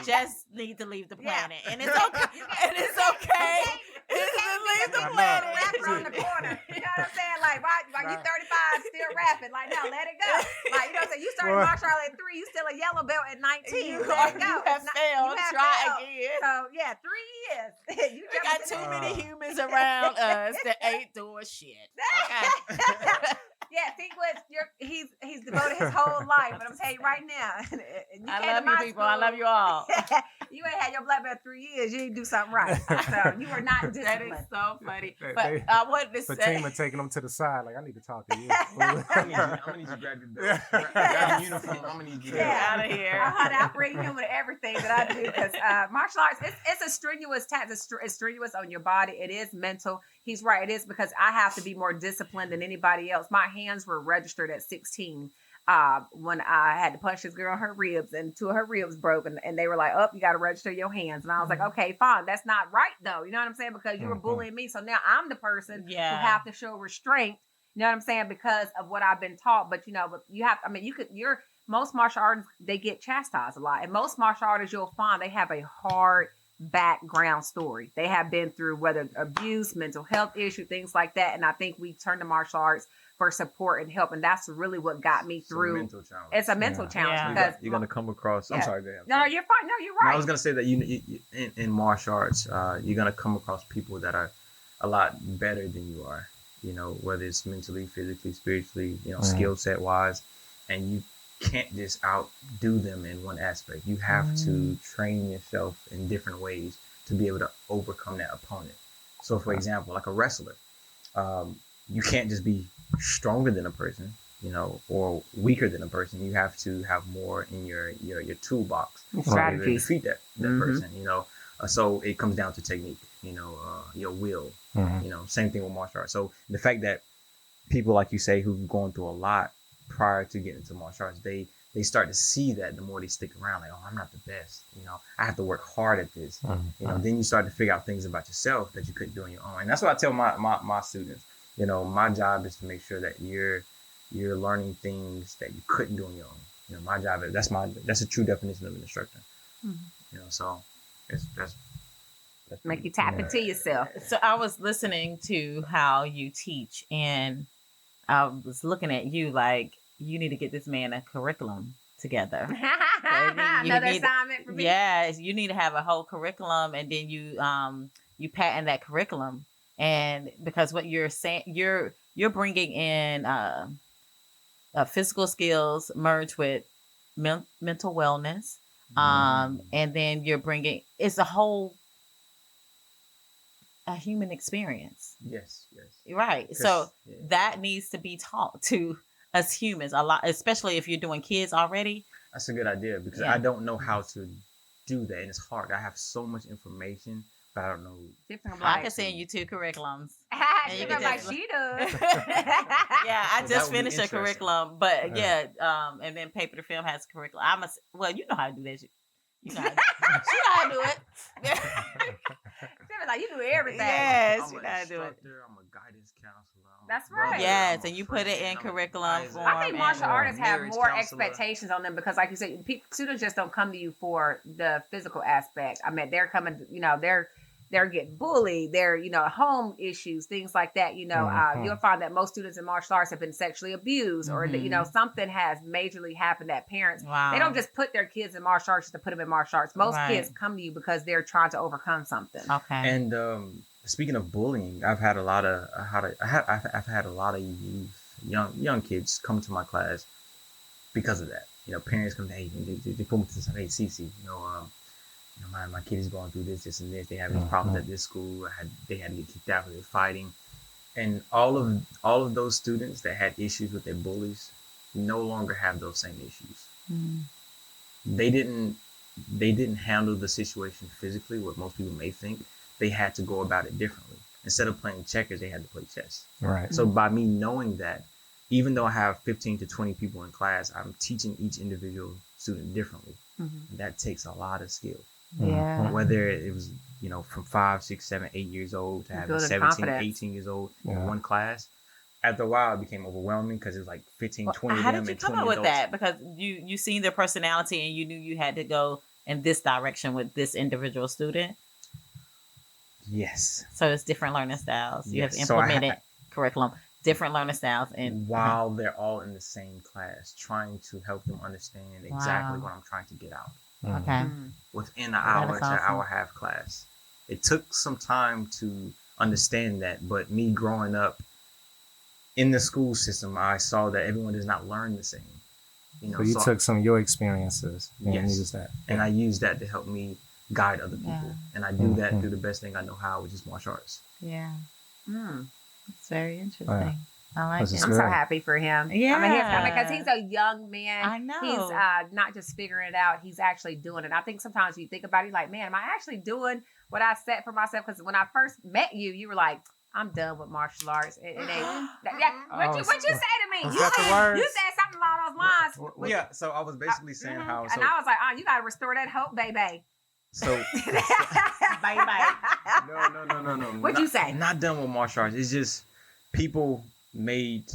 just need to leave the planet, and it's okay. And it's okay. It's to leave the planet. Rapper on the corner. You know what I'm saying? Like, why you 35 still rapping? Like, no, let it go. Like, you know what I'm saying? You started martial art at 3. You still a yellow belt at 19. You Let have, it go. you have failed. Try again. So yeah, 3 years. You We got too many humans around us that ain't doing shit. Okay. Yeah, he's devoted his whole life, but I'm telling you right now, and I love you people. I love you all. You ain't had your black belt 3 years. You didn't do something right. So you were not That disciplined. is so funny. They- But they- I wanted to say, Fatima taking them to the side, like, I need to talk to you. I'm gonna need you to grab your belt. Grab your uniform. I'm gonna need you to get Yeah. out of here. I bring him with everything that I do because martial arts, it's a strenuous task. It's strenuous on your body. It is mental. He's right. It is because I have to be more disciplined than anybody else. My hands were registered at 16 when I had to punch this girl in her ribs and 2 of her ribs broke. And they were like, oh, you got to register your hands. And I was like, okay, fine. That's not right, though. You know what I'm saying? Because you were bullying me. So now I'm the person who have to show restraint. You know what I'm saying? Because of what I've been taught. But, but you have, most martial artists, they get chastised a lot. And most martial artists, you'll find they have a hard background story. They have been through whether abuse, mental health issue, things like that. And I think we turn to martial arts for support and help. And that's really what got me through. It's a mental challenge. Because you're gonna come across. I'm sorry, go ahead. No, you're fine. No, you're right. No, I was gonna say that you in martial arts, you're gonna come across people that are a lot better than you are. Whether it's mentally, physically, spiritually, skill set wise, and you can't just outdo them in one aspect. You have to train yourself in different ways to be able to overcome that opponent. So, for example, like a wrestler, you can't just be stronger than a person, or weaker than a person. You have to have more in your toolbox to defeat that person. So it comes down to technique. Your will. Same thing with martial arts. So the fact that people like you say who've gone through a lot prior to getting into martial arts, they start to see that the more they stick around, like, oh, I'm not the best. I have to work hard at this. Then you start to figure out things about yourself that you couldn't do on your own. And that's what I tell my students. My job is to make sure that you're learning things that you couldn't do on your own. My job is that's a true definition of an instructor. So that's make you tap into yourself. So I was listening to how you teach, and I was looking at you like, you need to get this man a curriculum together. Another assignment for me. Yes, you need to have a whole curriculum, and then you patent that curriculum. And because what you're saying, you're bringing in physical skills merged with mental wellness, and then you're bringing it's a human experience. Yes. Right. So that needs to be taught to us humans a lot, especially if you're doing kids already. That's a good idea because I don't know how to do that, and it's hard. I have so much information, but I don't know. I can send you 2 curriculums. You know, like she does. Yeah, I just finished a interesting. curriculum, but and then Paper to Film has a curriculum. You know how to do that. You know how to, she know how to do it. Like, you do everything. Yes, I'm you an know how to do it. instructor. I'm a guidance counselor. That's right. Yes, and you put it in curriculum form. I think martial artists have marriage more counselor. expectations on them because, like you said, students just don't come to you for the physical aspect. I mean, they're coming, they're getting bullied. They're, home issues, things like that. You'll find that most students in martial arts have been sexually abused or, something has majorly happened that parents, they don't just put their kids in martial arts to put them in martial arts. Most kids come to you because they're trying to overcome something. Okay. And speaking of bullying, I've had a lot of youth, young kids come to my class because of that. Parents come to, hey, they pull me to the side, hey, Cece, my kid is going through this, and this. They have these problems at this school. They had to get kicked out because they're fighting. And all of those students that had issues with their bullies no longer have those same issues. They didn't they didn't handle the situation physically, what most people may think. They had to go about it differently. Instead of playing checkers, they had to play chess. Right. So by me knowing that, even though I have 15 to 20 people in class, I'm teaching each individual student differently. Mm-hmm. That takes a lot of skill. Yeah. Whether it was, from 5, 6, 7, 8 years old to having Building 17, confidence. 18 years old Yeah. in one class. After a while, it became overwhelming because it was like 15, 20 How of them did you and come 20 up with adults. that? Because you seen their personality and you knew you had to go in this direction with this individual student. Yes. So it's different learning styles. You have Yes. So I implemented curriculum, different learning styles, and while they're all in the same class, trying to help them understand exactly Wow. what I'm trying to get out okay. Mm-hmm. within an That hour is to awesome. hour and a half class. It took some time to understand that, but me growing up in the school system, I saw that everyone does not learn the same. So you took some of your experiences and Yes. used that. and I use that to help me guide other people. Yeah. And I do that Mhm. through the best thing I know how, which is martial arts. Yeah, Mm. it's very interesting. Yeah. I like This it. is I'm good. so happy for him. Yeah. Because he's a young man. I know. He's not just figuring it out, he's actually doing it. I think sometimes you think about it, like, man, am I actually doing what I set for myself? Because when I first met you, you were like, I'm done with martial arts. It ain't. What you say to me? Was You that the said, words? you said something along those lines. What- Yeah, so I was basically saying Mhm. how. And I was like, oh, you got to restore that hope, baby. So no. What'd you say? Not done with martial arts. It's just people made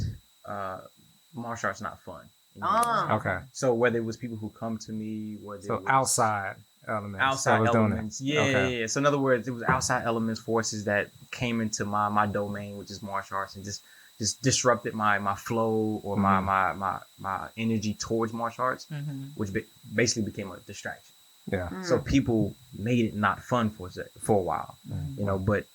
martial arts not fun. You know what I'm saying? Okay. So whether it was people who come to me, whether So it was outside elements. outside that was doing it. elements, yeah, Okay. yeah. So in other words, it was outside elements, forces that came into my domain, which is martial arts, and just disrupted my flow or my energy towards martial arts, Mhm. which basically became a distraction. Yeah. Mm. So people made it not fun for a while, Mm. But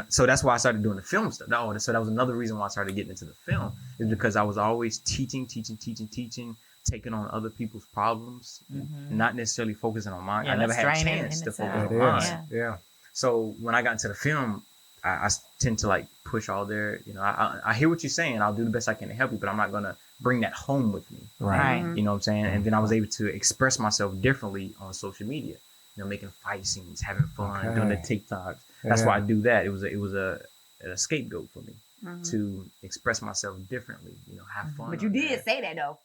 so that's why I started doing the film stuff. So that was another reason why I started getting into the film, is because I was always teaching, taking on other people's problems, Mhm. not necessarily focusing on mine. Yeah, I never that's had a draining chance in to itself. focus It on is. mine. Yeah. Yeah. So when I got into the film, I tend to like push all their, I hear what you're saying. I'll do the best I can to help you, but I'm not gonna bring that home with me. Right. Right. You know what I'm saying? And then I was able to express myself differently on social media. Making fight scenes, having fun, Okay. doing the TikToks. That's why I Yeah. do that. It was a scapegoat for me Mhm. to express myself differently. Have fun. But you on did there. say that, though.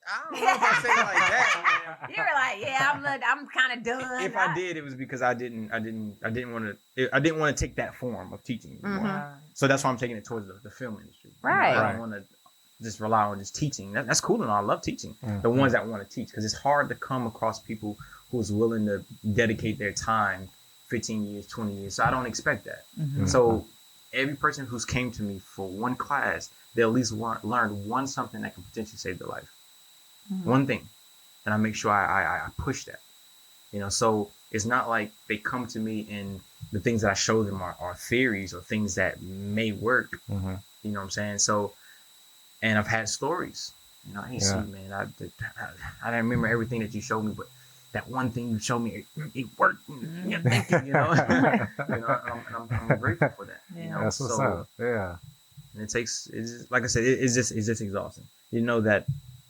I don't know if I say it like that. You were like, yeah, I'm kind of done. If I did, it was because I didn't want to take that form of teaching anymore. Mhm. So that's why I'm taking it towards the film industry. Right. I Right. don't want to just rely on just teaching. That's cool and all. I love teaching. Mhm. The ones that want to teach, because it's hard to come across people who's willing to dedicate their time 15 years, 20 years. So I don't expect that. Mhm. So every person who's came to me for one class, they at least learn something that can potentially save their life. Mhm. One thing. And I make sure I push that. So it's not like they come to me and the things that I show them are theories or things that may work. Mhm. You know what I'm saying? So, and I've had stories. Hey, Yeah. see, man, I didn't remember everything that you showed me, but that one thing you showed me, it worked. Yeah, thank you. I'm grateful for that. Yeah. That's what's up. Yeah. And it's just, like I said, it's just exhausting. That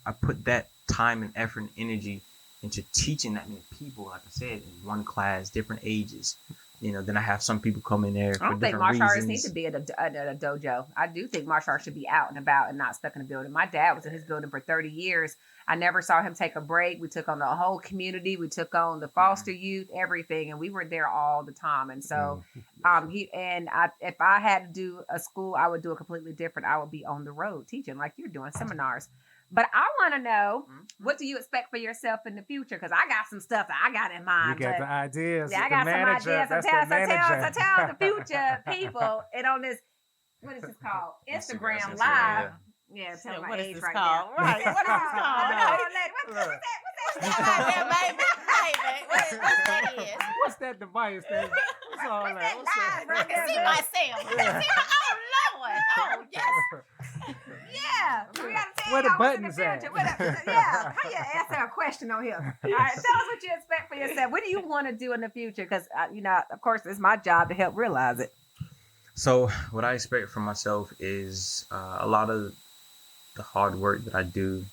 I put that time and effort and energy into teaching that many people, like I said, in one class, different ages. Then I have some people come in there for I don't think different martial arts reasons. need to be at a dojo. I do think martial arts should be out and about and not stuck in a building. My dad was in his building for 30 years. I never saw him take a break. We took on the whole community. We took on the foster youth, everything, and we were there all the time. And so, if I had to do a school, I would do it completely different. I would be on the road teaching, like you're doing seminars. But I want to know, what do you expect for yourself in the future? Because I got some stuff that I got in You mind. got but- the ideas. Yeah, I the got manager, some ideas. That's So the manager. tell the future people and on this, what is this called? Instagram Instagram, Live. yeah. Yeah, tell So my what is age this right called? now. Right. What is this called? What's that? Baby, what that is? What's that device? What's all What's that? that live? I can see myself. I can see oh Lord. Oh yes. Yeah, we gotta tell Where the y'all what's in buttons future. at? Yeah, how you answer a question on here? All right, tell us what you expect for yourself. What do you want to do in the future? Because of course, it's my job to help realize it. So what I expect from myself is a lot of the hard work that I do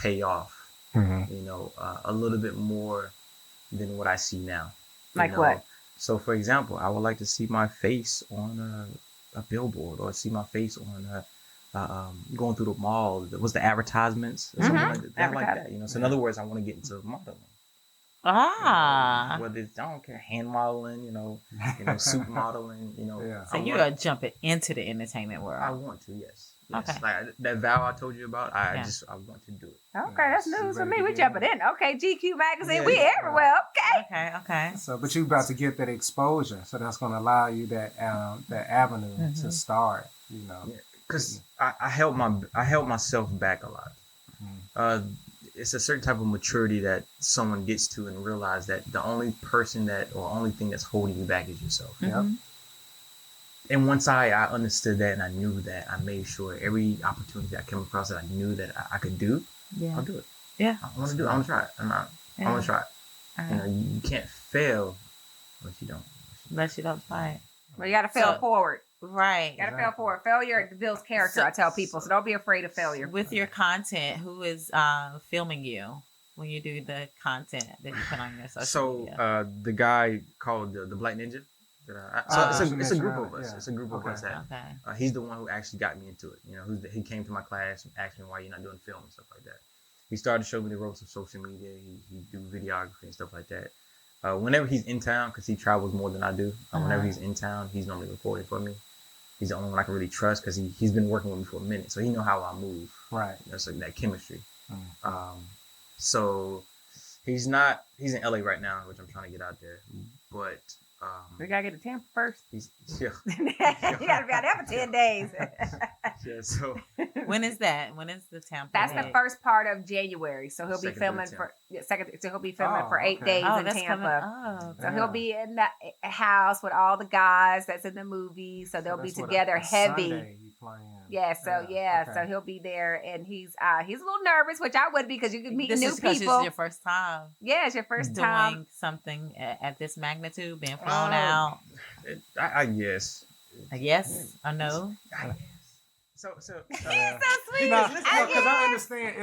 pay off you know, a little bit more than what I see now. Like know? what? So, for example, I would like to see my face on a billboard, or see my face on going through the mall. What's the advertisements or something like that? Like that, you know. So, in other words, I want to get into modeling. Ah. You know, whether it's, I don't care, hand modeling, you know, suit modeling, you know. Yeah. So you are jumping into the entertainment world. I want to, yes. Okay. Like that vow I told you about, I want to do it. Okay, that's news for me. We jumping in. Okay, GQ magazine, Yeah, we yeah. everywhere. Okay. Okay. So, but you about to get that exposure, so that's going to allow you that avenue to start. You know, Because I held myself back a lot. It's a certain type of maturity that someone gets to and realize that the only person only thing that's holding you back is yourself. Yep. And once I understood that and I knew that, I made sure every opportunity I came across that I knew that I could do, I'll do it. Yeah. I want to do it. I want to try it. I want to try it. You know, you can't fail unless you don't try it. Well, you got to fail forward. Right. You got to fail forward. Failure builds character, I tell people. So don't be afraid of failure. With your content, who is filming you when you do the content that you put on your social media? The guy called the Black Ninja. It's a group of us. Yeah. It's a group of us that he's the one who actually got me into it. You know, he came to my class and asked me why you're not doing film and stuff like that. He started to show me the ropes of social media. He do videography and stuff like that. Whenever he's in town, because he travels more than I do, whenever he's in town, he's normally recording for me. He's the only one I can really trust because he's been working with me for a minute, so he know how I move. Right. You know, so that chemistry. So he's in LA right now, which I'm trying to get out there, but. We gotta get to Tampa first. You gotta be out there for 10 days. Yeah. So when is that? When is the Tampa? That's the first part of January. So he'll be filming for 8 days in Tampa. So he'll be in that house with all the guys that's in the movie. So they'll be together heavy. Sunday you playing. Yeah. So so he'll be there, and he's a little nervous, which I would be because you can meet new people. This is your first time. Yeah, it's your first doing time something at this magnitude, being flown out. I guess. A yes or no? So he's so sweet. Because I understand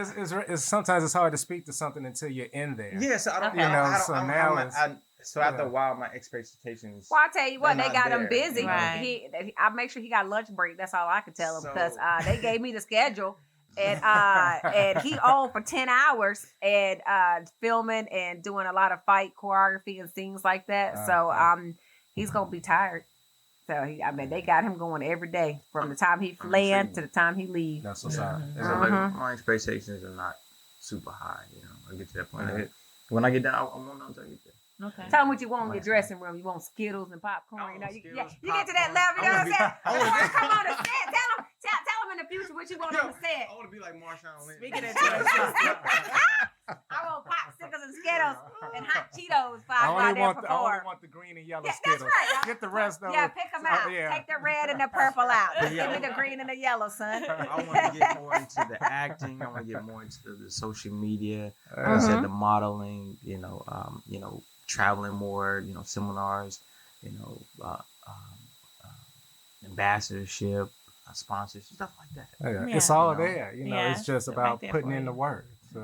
it's sometimes it's hard to speak to something until you're in there. Yeah, so I don't. So after a while, my expectations. Well, I tell you what, they got him busy. Right. I make sure he got lunch break. That's all I could tell him because they gave me the schedule, and he on for 10 hours and filming and doing a lot of fight choreography and things like that. So he's gonna be tired. So they got him going every day from the time he land to the time he leaves. That's what's up. My expectations are not super high. You know, I get to that point. When I get down, I won't know until I get there. Okay. Tell them what you want in your dressing room. You want Skittles and popcorn. You get to that level. You know what I'm saying? Before I come on the set, tell them in the future what you want on the set. I want to be like Marshawn Lynch. Speaking of I want popsicles and Skittles and hot Cheetos. I only want the green and yellow Skittles. That's right. Get the rest of Yeah, pick them out. Take the red and the purple out. Give me the green and the yellow, son. I want to get more into the acting. I want to get more into the social media. I said the modeling. Traveling more. Seminars. Ambassadorship, sponsors, stuff like that. It's all there. It's just about putting in the work. So,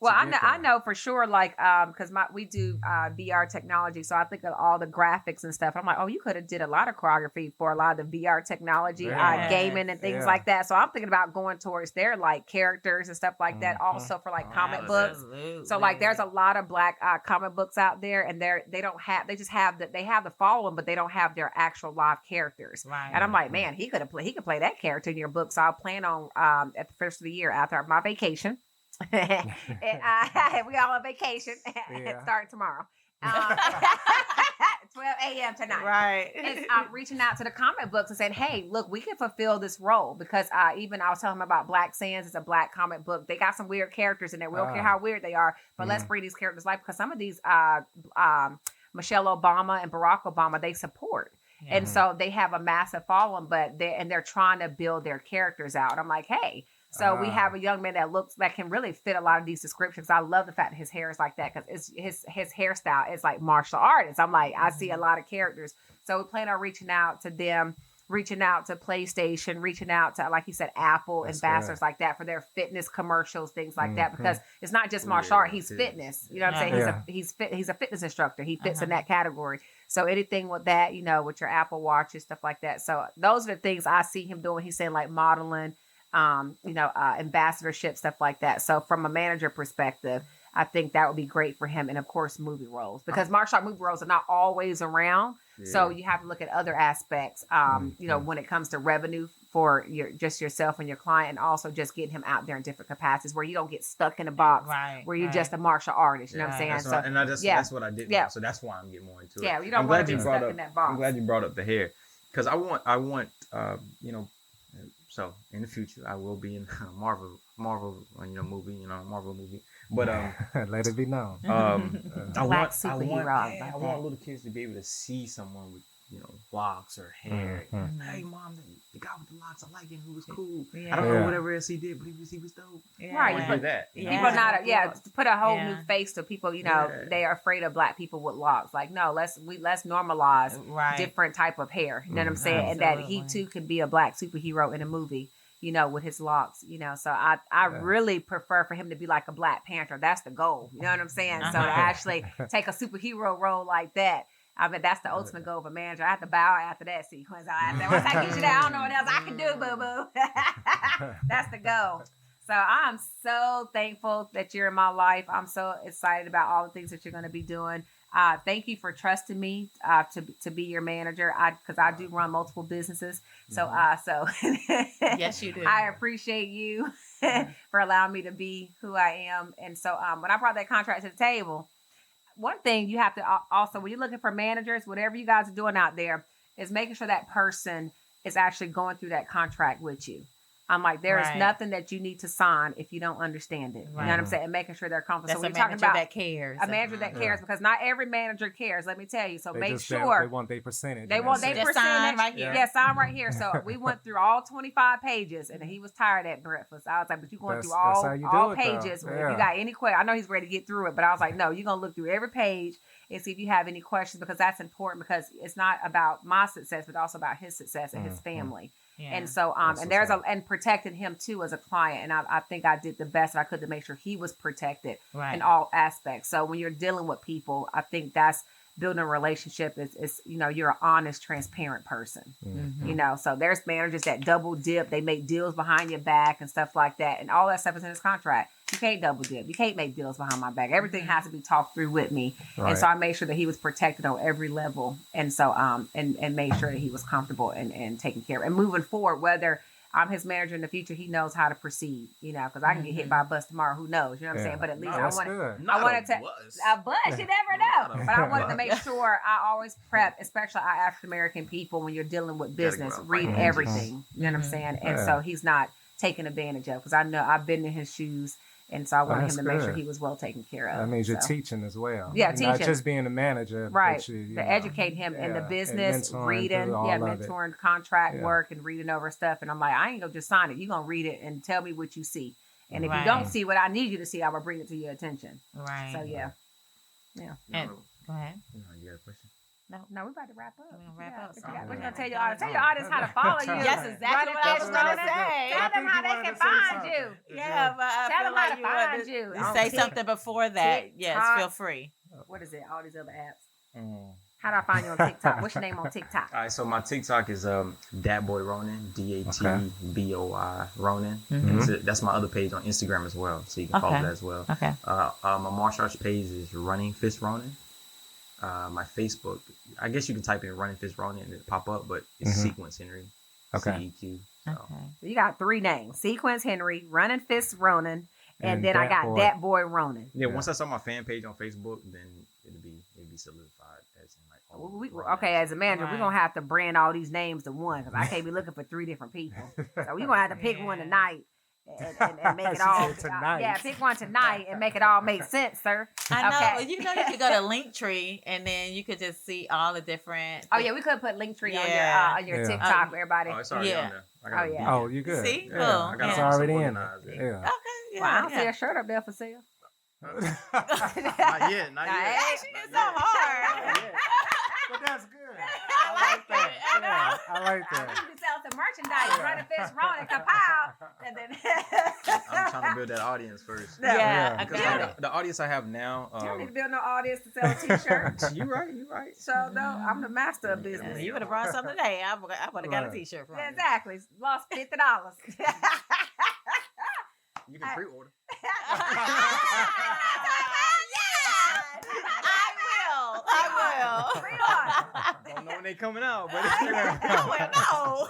Well, I know for sure, like, because we do VR technology, so I think of all the graphics and stuff. I'm like, oh, you could have did a lot of choreography for a lot of the VR technology, gaming and things like that. So I'm thinking about going towards their like characters and stuff like that, also for like comic books. So like, there's a lot of Black comic books out there, and they just have the following, but they don't have their actual live characters. Right. And I'm like, man, he could play that character in your book. So I'll plan on at the first of the year after my vacation. And we all on vacation starting tomorrow. 12 a.m. tonight. Right. It's reaching out to the comic books and saying, hey, look, we can fulfill this role because even I was telling them about Black Sands. It's a Black comic book. They got some weird characters in there. We don't care how weird they are, but let's bring these characters life because some of these Michelle Obama and Barack Obama, they support. Yeah. And so they have a massive following, but they're trying to build their characters out. I'm like, hey. So we have a young man that can really fit a lot of these descriptions. I love the fact that his hair is like that because his hairstyle is like martial artists. I'm like, I see a lot of characters. So we plan on reaching out to them reaching out to PlayStation, reaching out to, like you said, Apple That's ambassadors good. like that for their fitness commercials, things like that, Mhm. because it's not just martial art, he's fitness. You know what I'm saying? He's a fitness instructor. He fits in that category. So anything with that, you know, with your Apple watches, stuff like that. So those are the things I see him doing. He's saying like modeling, ambassadorship, stuff like that. So from a manager perspective, I think that would be great for him. And of course, movie roles, because martial art movie roles are not always around. So you have to look at other aspects, when it comes to revenue for yourself and your client, and also just getting him out there in different capacities where you don't get stuck in a box where you're just a martial artist. You know what I'm saying? That's what I did. Yeah. So that's why I'm getting more into it. Yeah, you don't want to be stuck in that box. I'm glad you brought up the hair, because I want, so in the future I will be in a Marvel movie, Marvel movie. But let it be known. I Black want superhero. little kids to be able to see someone with locks or hair. Hey, mom, the guy with the locks, I like him. He was cool. I don't know whatever else he did, but he was dope. Right, I do that. To put a whole new face to people. They are afraid of black people with locks. Like, no, let's normalize different type of hair. You know what I'm saying? And that he too could be a black superhero in a movie. With his locks, so I really prefer for him to be like a Black Panther. That's the goal. You know what I'm saying? So to actually take a superhero role like that, I mean, that's the ultimate goal of a manager. I have to bow after that sequence. Once I get you there, I don't know what else I can do, boo-boo. That's the goal. So I'm so thankful that you're in my life. I'm so excited about all the things that you're going to be doing. Thank you for trusting me to be your manager. Because I do run multiple businesses. So yes, you do. I appreciate you for allowing me to be who I am. And so when I brought that contract to the table, one thing you have to also, when you're looking for managers, whatever you guys are doing out there, is making sure that person is actually going through that contract with you. I'm like, there is nothing that you need to sign if you don't understand it. You know what I'm saying? And making sure they're comfortable. That's so a manager that cares. A manager that cares, because not every manager cares. Let me tell you. So make sure they want their percentage. They want their percentage. Sign right here. Yeah, sign right here. So we went through all 25 pages, and he was tired at breakfast. I was like, but you're going through all pages. If you got any questions, I know he's ready to get through it, but I was like, no, you're gonna look through every page and see if you have any questions, because that's important, because it's not about my success, but also about his success and his family. Yeah. And so, and protecting him too as a client. And I think I did the best I could to make sure he was protected in all aspects. So when you're dealing with people, I think that's building a relationship is you're an honest, transparent person, so there's managers that double dip. They make deals behind your back and stuff like that. And all that stuff is in his contract. You can't double dip. You can't make deals behind my back. Everything has to be talked through with me. Right. And so I made sure that he was protected on every level. And so, and made sure that he was comfortable and taken care of. And moving forward, whether I'm his manager in the future, he knows how to proceed, because I can get hit by a bus tomorrow. Who knows? You know what I'm saying? But at least I wanted to, a bus, you never know. But I wanted to make sure I always prep, especially our African-American people, when you're dealing with business, read everything. You know what I'm saying? And so he's not taken advantage of, because I know I've been in his shoes. And so I wanted him to make sure he was well taken care of. That means you're teaching as well. Yeah, teaching. Not just being a manager. Right. To educate him in the business, reading, mentoring, contract work, and reading over stuff. And I'm like, I ain't going to just sign it. You're going to read it and tell me what you see. And if you don't see what I need you to see, I will bring it to your attention. Right. So, yeah. And, go ahead. You got a question? No, we're about to wrap up. We're going to wrap up. We're going to tell your audience how to follow you. That's exactly what I was going to say. Tell them how they can find you. Yeah, but tell them how to find you. Say something before that. Yes, feel free. What is it? All these other apps. How do I find you on TikTok? What's your name on TikTok? All right, so my TikTok is Dat Boy Ronin, DATBOI Ronin. That's my other page on Instagram as well, so you can follow that as well. Okay. My martial arts page is Running Fist Ronin. My Facebook, I guess you can type in Running Fist Ronin and it'll pop up, but it's Sequence Henry. Okay. CEQ. So you got 3 names: Sequence Henry, Running Fist Ronin, and then I got Dat Boy Ronin. Yeah, once I saw my fan page on Facebook, then it'll be solidified as in like. Okay, as a manager, we're gonna have to brand all these names to one, because I can't be looking for 3 different people. So we're gonna have to pick one tonight. And make it all tonight. Yeah, pick one tonight and make it all make sense, sir. I know. Okay. You could go to Linktree and then you could just see all the different. Oh yeah, we could put Linktree on your TikTok, everybody. Oh, it's already on there. Oh, you good? See, cool. I got it's already in. Okay. Well, I don't see a shirt up there for sale. Not yet. Hey, she is so hard. But that's good. I like that. I like We that. need to sell some merchandise, running fish, Ronin, kapow, and then. I'm trying to build that audience first. Yeah, I Because got it. the audience I have now. You don't need to build no audience to sell a T-shirt. You right. You right. So no, I'm the master of Yeah, business. you would have brought something today. I would have got a Right. T-shirt from Yeah, you. exactly. Lost $50. You can pre-order. I will. Don't know when they coming out, but I will.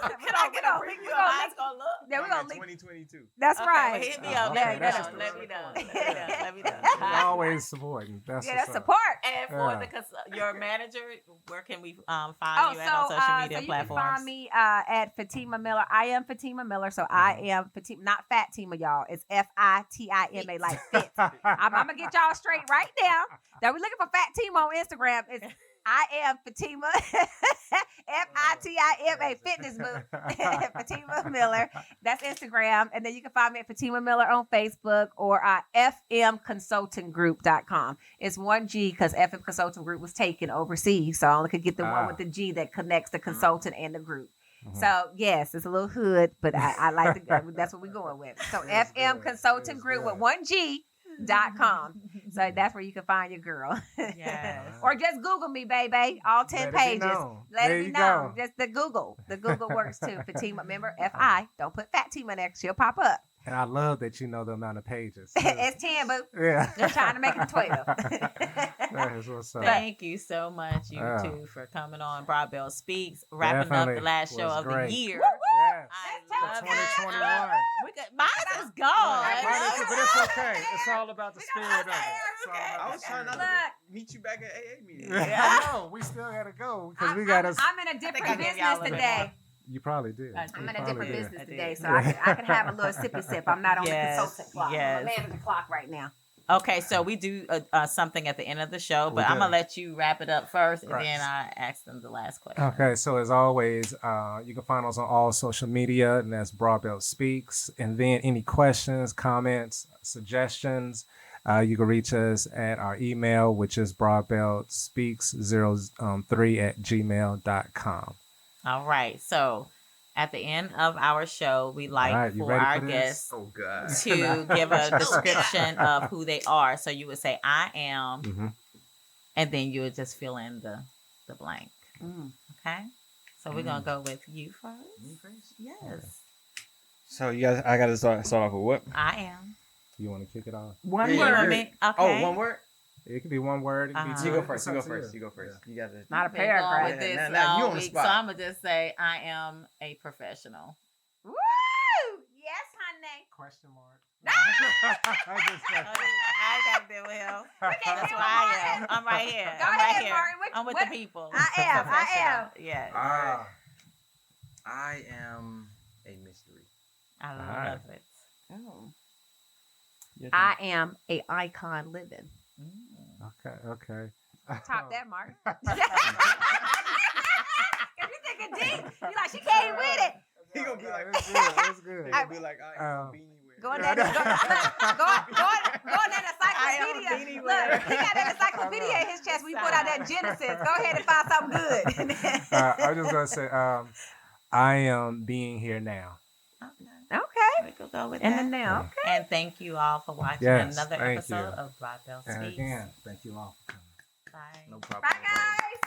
No. Can I get a we preview of gonna how it's gonna look? Yeah, we're gonna link. 2022. That's Okay, right. well, hit me up. Okay, Let me that's know. just Let me know. Yeah. Let me know. You're always supporting. That's Yeah, what's that's up. support. And for your manager, where can we find Oh, you at on social media so you platforms? can find me at Fitima Miller. I am Fitima Miller, so I am Fatima, not Fatima, y'all. It's Fitima, like fit. I'm gonna get y'all straight right now. That we're looking for Fatima on Instagram. It's I am Fatima, Fitima fitness boot, Fatima Miller. That's Instagram, and then you can find me at Fatima Miller on Facebook or fmconsultinggroup.com. It's 1G because FM Consulting Group was taken overseas, so I only could get the one with the G that connects the consultant and the group. So yes, it's a little hood, but I like to go. That's what we're going with. So That's FM good. Consulting That's Group good. with 1G.com. So that's where you can find your girl. Yes. Or just Google me, baby. All 10 Let it be pages. known. Let There it be you known. go. Just the Google. The Google works too. Fatima, remember Fi. Don't put Fatima next. She'll pop up. And I love that you know the amount of pages. too. It's 10, boo. Yeah. I'm trying to make it 12. That is what's up. Thank you so much, you Yeah. two, for coming on Broad Belt Speaks, wrapping up Definitely the last show was of great. the year. Yes. I Let's love take it. 2021. We could, mine is gone. But it's okay. It's all about the spirit of it. It's all about I the was trying not Look. to meet you back at AA meeting. I know. We still gotta go because we gotta. I'm in a I different gave business y'all a little today. You probably did. I did. I'm in a Probably different did. business I today, did. so I can have a little sippy sip. I'm not on Yes, the consultant clock. yes. I'm a manager clock right now. Okay, so we do something at the end of the show, but We I'm do. going to let you wrap it up first, and Right. then I ask them the last question. Okay, so as always, you can find us on all social media, and that's Broadbelt Speaks. And then any questions, comments, suggestions, you can reach us at our email, which is broadbeltspeaks03@gmail.com. All right, so at the end of our show, we like All right, you for ready our for this? guests Oh God. to give a description of who they are. So you would say, I am, Mm-hmm. and then you would just fill in the blank. Okay? So we're going to go with you first. Yes. So you guys, I gotta start off with what? I am. You want to kick it off? One Yeah, You word. want me? Okay. Oh, one word. It could be one word. It could be Uh-huh. two. You go first. It's You go up to first. You go first. You got to. Not a Been going paragraph. with this Now you all on the week, spot. so I'm going to just say, I am a professional. Woo! Yes, honey. Question mark. I got to deal with him. That's why I am. I'm right here. Go I'm ahead, right here. Martin. I'm with What- the people. I am. Professional. Yeah. I am a mystery. I love Alright. it. Oh. I am a icon living. Okay. Top that, Mark. If you think it deep, you like she came with it. He gonna be like, It's good. It's good. He gonna be like, I am a beanie wearer. Go in that, go in that encyclopedia. Look, he got that encyclopedia in his chest. We put out that Genesis. Go ahead and find something good. I'm just gonna say, I am being here now. Okay. We could go with And that. then now. Okay. And thank you all for watching Yes, another thank episode you. of Broad Belt And Speaks. again, thank you all for coming. Bye. No problem. Bye, guys.